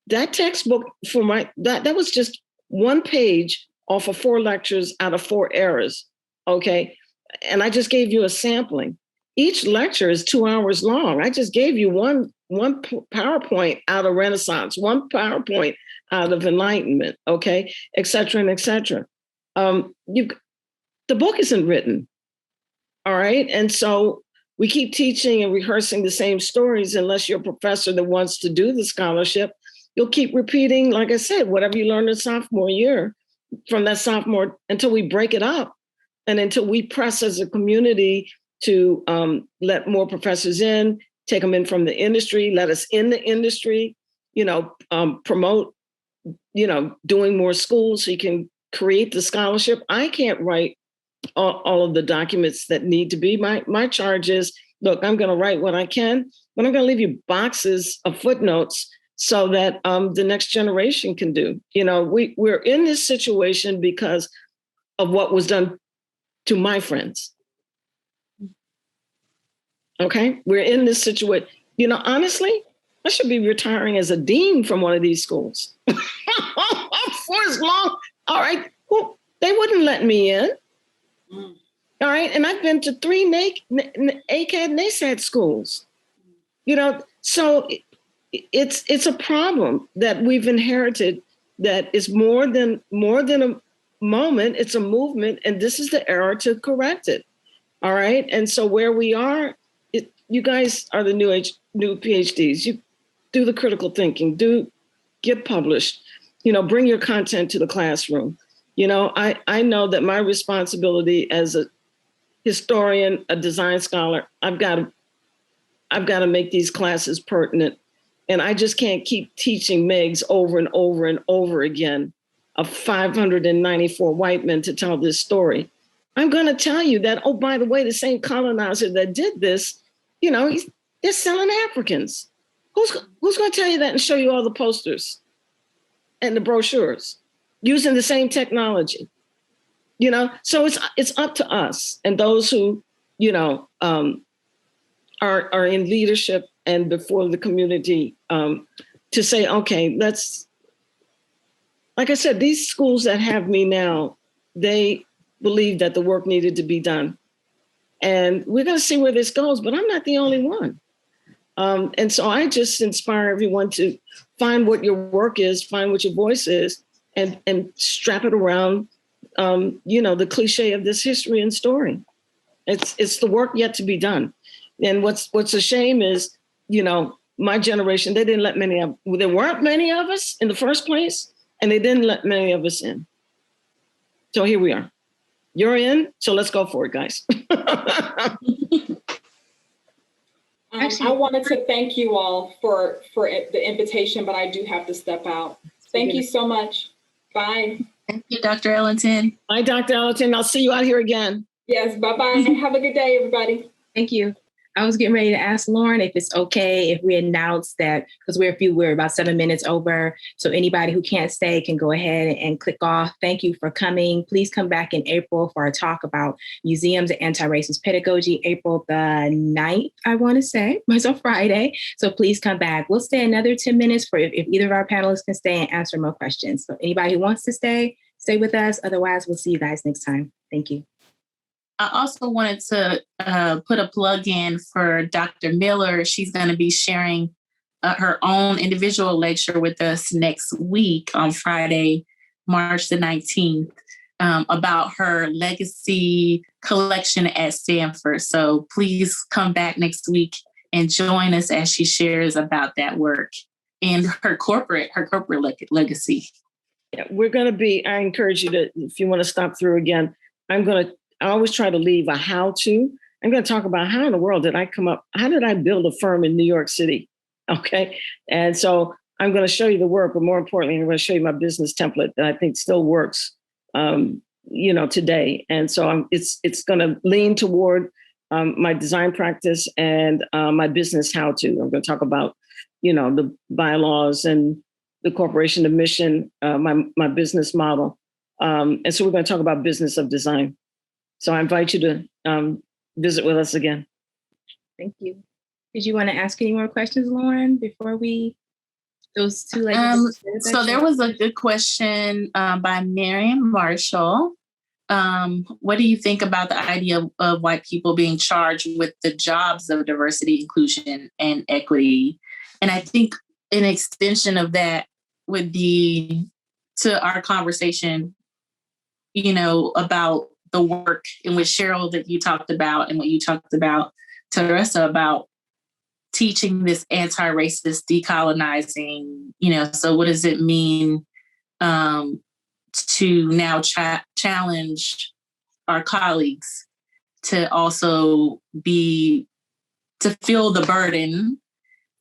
that textbook that was just 1 page off of 4 lectures out of 4 eras. Okay. And I just gave you a sampling. Each lecture is 2 hours long. I just gave you one PowerPoint out of Renaissance, 1 PowerPoint out of Enlightenment, okay, et cetera, and et cetera. The book isn't written, all right? And so we keep teaching and rehearsing the same stories unless you're a professor that wants to do the scholarship. You'll keep repeating, like I said, whatever you learned in sophomore year from that sophomore until we break it up and until we press as a community to let more professors in, take them in from the industry, let us in the industry, you know, promote, you know, doing more schools so you can create the scholarship. I can't write all of the documents that need to be. My charge is, look, I'm going to write what I can, but I'm going to leave you boxes of footnotes so that the next generation can do. You know, we're in this situation because of what was done to my friends. Okay, we're in this situation. You know, honestly, I should be retiring as a dean from one of these schools. For as long, all right, well, they wouldn't let me in. All right, and I've been to 3 ACAD NASAD schools. You know, so it's a problem that we've inherited that is more than a moment, it's a movement, and this is the era to correct it. All right, and so where we are, you guys are the new PhDs. You do the critical thinking, get published, you know, bring your content to the classroom. You know, I know that my responsibility as a historian, a design scholar, I've got to make these classes pertinent. And I just can't keep teaching Megs over and over and over again of 594 white men to tell this story. I'm going to tell you that, oh, by the way, the same colonizer that did this, you know, they're selling Africans. Who's going to tell you that and show you all the posters and the brochures using the same technology? You know, so it's up to us and those who, you know, are in leadership and before the community to say, okay, like I said, these schools that have me now, they believe that the work needed to be done. And we're going to see where this goes, but I'm not the only one. And so I just inspire everyone to find what your work is, find what your voice is, and strap it around, you know, the cliche of this history and story. It's the work yet to be done. And what's a shame is, you know, my generation, they didn't let there weren't many of us in the first place, and they didn't let many of us in. So here we are. You're in, so let's go for it, guys. I wanted to thank you all for the invitation, but I do have to step out. Thank you so much. Bye. Thank you, Dr. Ellington. Bye, Dr. Ellington. I'll see you out here again. Yes, bye-bye. Have a good day, everybody. Thank you. I was getting ready to ask Lauren if it's okay if we announce that, because we're about 7 minutes over. So anybody who can't stay can go ahead and click off. Thank you for coming. Please come back in April for our talk about museums and anti-racist pedagogy, April the 9th, I want to say. It's a Friday. So please come back. We'll stay another 10 minutes for if either of our panelists can stay and answer more questions. So anybody who wants to stay with us. Otherwise, we'll see you guys next time. Thank you. I also wanted to put a plug in for Dr. Miller. She's going to be sharing her own individual lecture with us next week on Friday, March the 19th, about her legacy collection at Stamford. So please come back next week and join us as she shares about that work and her corporate legacy. Yeah, we're going to be, I encourage you to, if you want to stop through again, I always try to leave a how-to. I'm going to talk about how in the world did I come up? How did I build a firm in New York City? Okay. And so I'm going to show you the work, but more importantly, I'm going to show you my business template that I think still works, today. And so it's going to lean toward my design practice and my business how-to. I'm going to talk about, the bylaws and the corporation, the mission, my business model. And so we're going to talk about business of design. So I invite you to visit with us again. Thank you. Did you want to ask any more questions, Lauren, before those two ladies? So there was a good question by Miriam Marshall. What do you think about the idea of white people being charged with the jobs of diversity, inclusion, and equity? And I think an extension of that would be to our conversation, about the work in which Cheryl that you talked about and what you talked about, Terresa, about teaching this anti-racist decolonizing, so what does it mean to now challenge our colleagues to also to feel the burden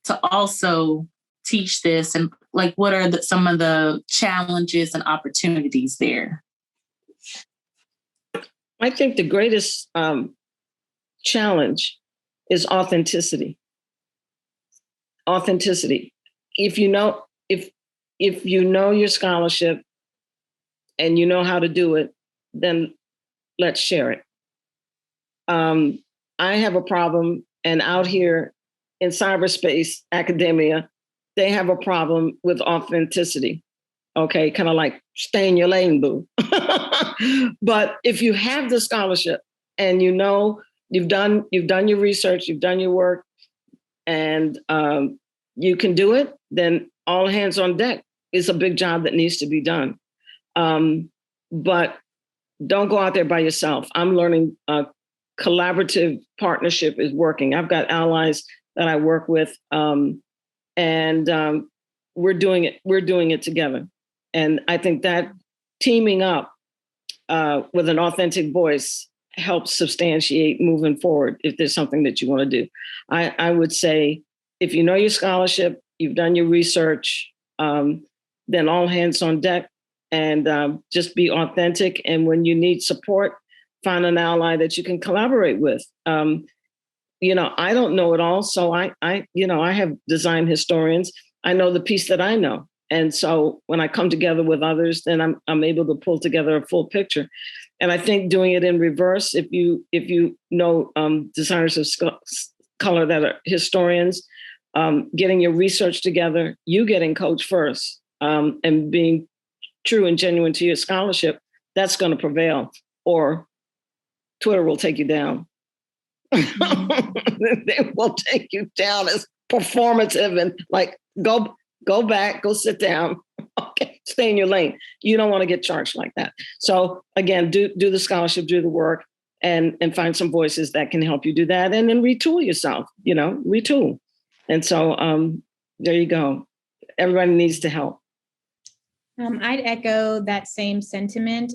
to also teach this, and what are some of the challenges and opportunities there? I think the greatest challenge is authenticity. Authenticity. If you know your scholarship and you know how to do it, then let's share it. I have a problem, and out here in cyberspace academia, they have a problem with authenticity. Okay, kind of like stay in your lane, boo. But if you have the scholarship and you've done your research, you've done your work, and you can do it, then all hands on deck is a big job that needs to be done. But don't go out there by yourself. I'm learning collaborative partnership is working. I've got allies that I work with, and we're doing it together. And I think that teaming up with an authentic voice helps substantiate moving forward if there's something that you want to do. I would say, if you know your scholarship, you've done your research, then all hands on deck, and just be authentic. And when you need support, find an ally that you can collaborate with. I don't know it all. So I have design historians. I know the piece that I know. And so when I come together with others, then I'm able to pull together a full picture. And I think doing it in reverse, if you know designers of color that are historians, getting your research together, you getting coached first, and being true and genuine to your scholarship, that's going to prevail. Or Twitter will take you down. They will take you down as performative and go back, go sit down. Okay, stay in your lane. You don't want to get charged like that. So again, do the scholarship, do the work, and find some voices that can help you do that, and then retool yourself. Retool. And so there you go. Everybody needs to help. I'd echo that same sentiment.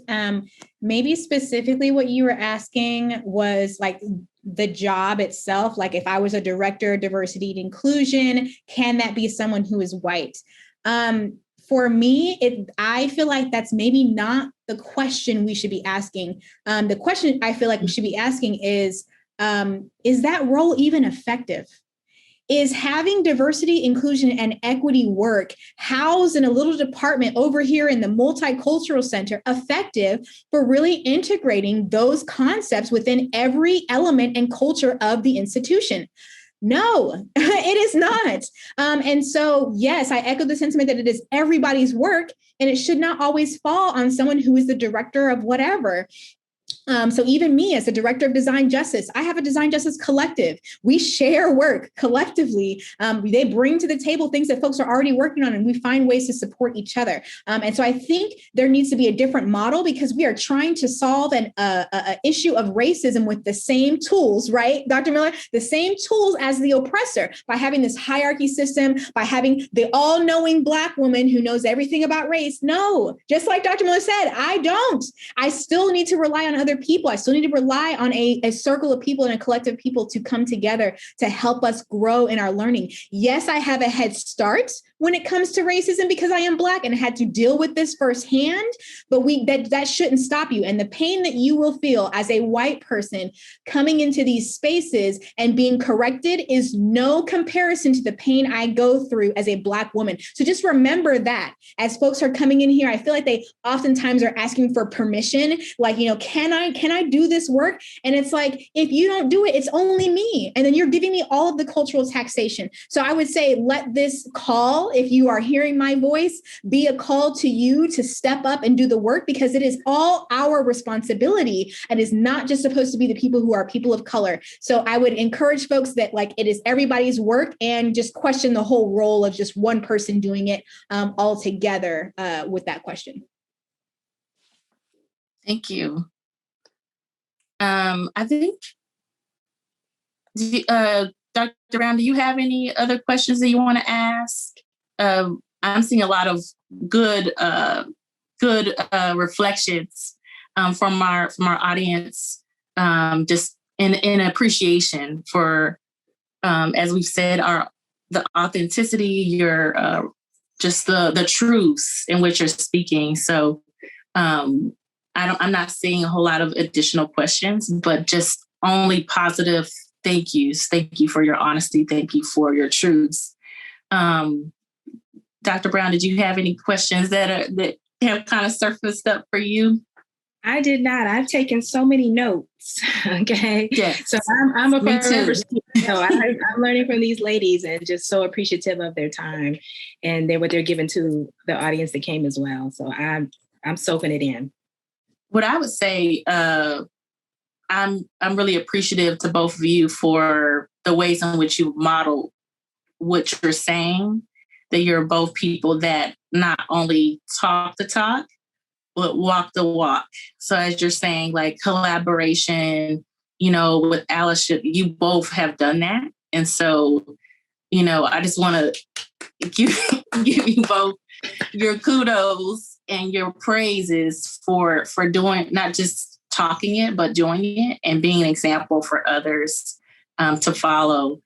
Maybe specifically what you were asking was like the job itself. Like if I was a director of diversity and inclusion, can that be someone who is white? For me, I feel like that's maybe not the question we should be asking. The question I feel like we should be asking is that role even effective? Is having diversity, inclusion, and equity work housed in a little department over here in the Multicultural Center effective for really integrating those concepts within every element and culture of the institution? No, it is not. And so, yes, I echo the sentiment that it is everybody's work, and it should not always fall on someone who is the director of whatever. So even me as the director of design justice, I have a design justice collective. We share work collectively. They bring to the table things that folks are already working on, and we find ways to support each other. And so I think there needs to be a different model because we are trying to solve an issue of racism with the same tools, right, Dr. Miller? The same tools as the oppressor, by having this hierarchy system, by having the all-knowing Black woman who knows everything about race. No, just like Dr. Miller said, I don't. I still need to rely on other people. I still need to rely on a circle of people and a collective of people to come together to help us grow in our learning. Yes, I have a head start when it comes to racism because I am Black and had to deal with this firsthand, but that shouldn't stop you. And the pain that you will feel as a white person coming into these spaces and being corrected is no comparison to the pain I go through as a Black woman. So just remember that as folks are coming in here, I feel like they oftentimes are asking for permission, like, can I do this work? And it's like, if you don't do it, it's only me. And then you're giving me all of the cultural taxation. So I would say, let this call, if you are hearing my voice, be a call to you to step up and do the work, because it is all our responsibility and is not just supposed to be the people who are people of color. So I would encourage folks that it is everybody's work, and just question the whole role of just one person doing it all together with that question. Thank you. I think, Dr. Brown, do you have any other questions that you want to ask? I'm seeing a lot of good reflections from our audience, just in appreciation for, as we've said, the authenticity, your just the truths in which you're speaking. So I'm not seeing a whole lot of additional questions, but just only positive thank yous. Thank you for your honesty. Thank you for your truths. Dr. Brown, did you have any questions that have kind of surfaced up for you? I did not. I've taken so many notes. Okay. Yes. So I'm a forever student. So I'm learning from these ladies and just so appreciative of their time and what they're giving to the audience that came as well. So I'm soaking it in. What I would say, I'm really appreciative to both of you for the ways in which you model what you're saying, that you're both people that not only talk the talk, but walk the walk. So as you're saying, like collaboration, with allyship, you both have done that. And so, I just want to give you both your kudos and your praises for doing, not just talking it, but doing it and being an example for others to follow,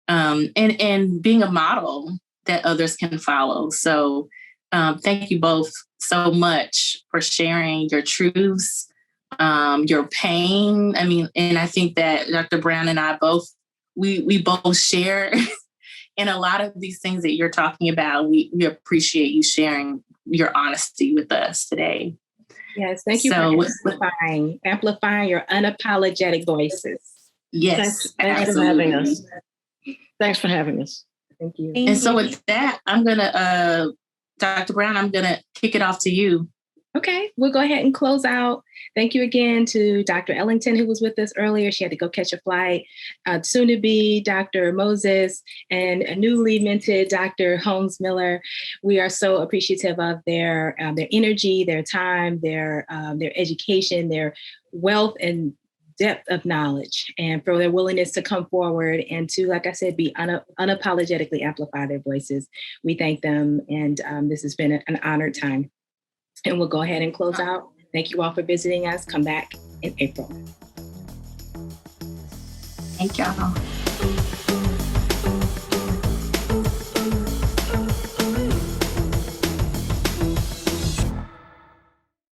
and being a model that others can follow. So thank you both so much for sharing your truths, your pain. And I think that Dr. Brown and I we both share in a lot of these things that you're talking about. We appreciate you sharing your honesty with us today. Yes, thank you for amplifying your unapologetic voices. Yes, thanks for having us. Thanks for having us. Thank you. And so with that, I'm gonna, Dr. Brown, I'm gonna kick it off to you. Okay, we'll go ahead and close out. Thank you again to Dr. Ellington, who was with us earlier. She had to go catch a flight. Soon to be Dr. Moses and a newly minted Dr. Holmes Miller. We are so appreciative of their energy, their time, their education, their wealth and depth of knowledge and for their willingness to come forward and to, like I said, be unapologetically amplify their voices. We thank them. And this has been an honored time. And we'll go ahead and close out. Thank you all for visiting us. Come back in April. Thank y'all.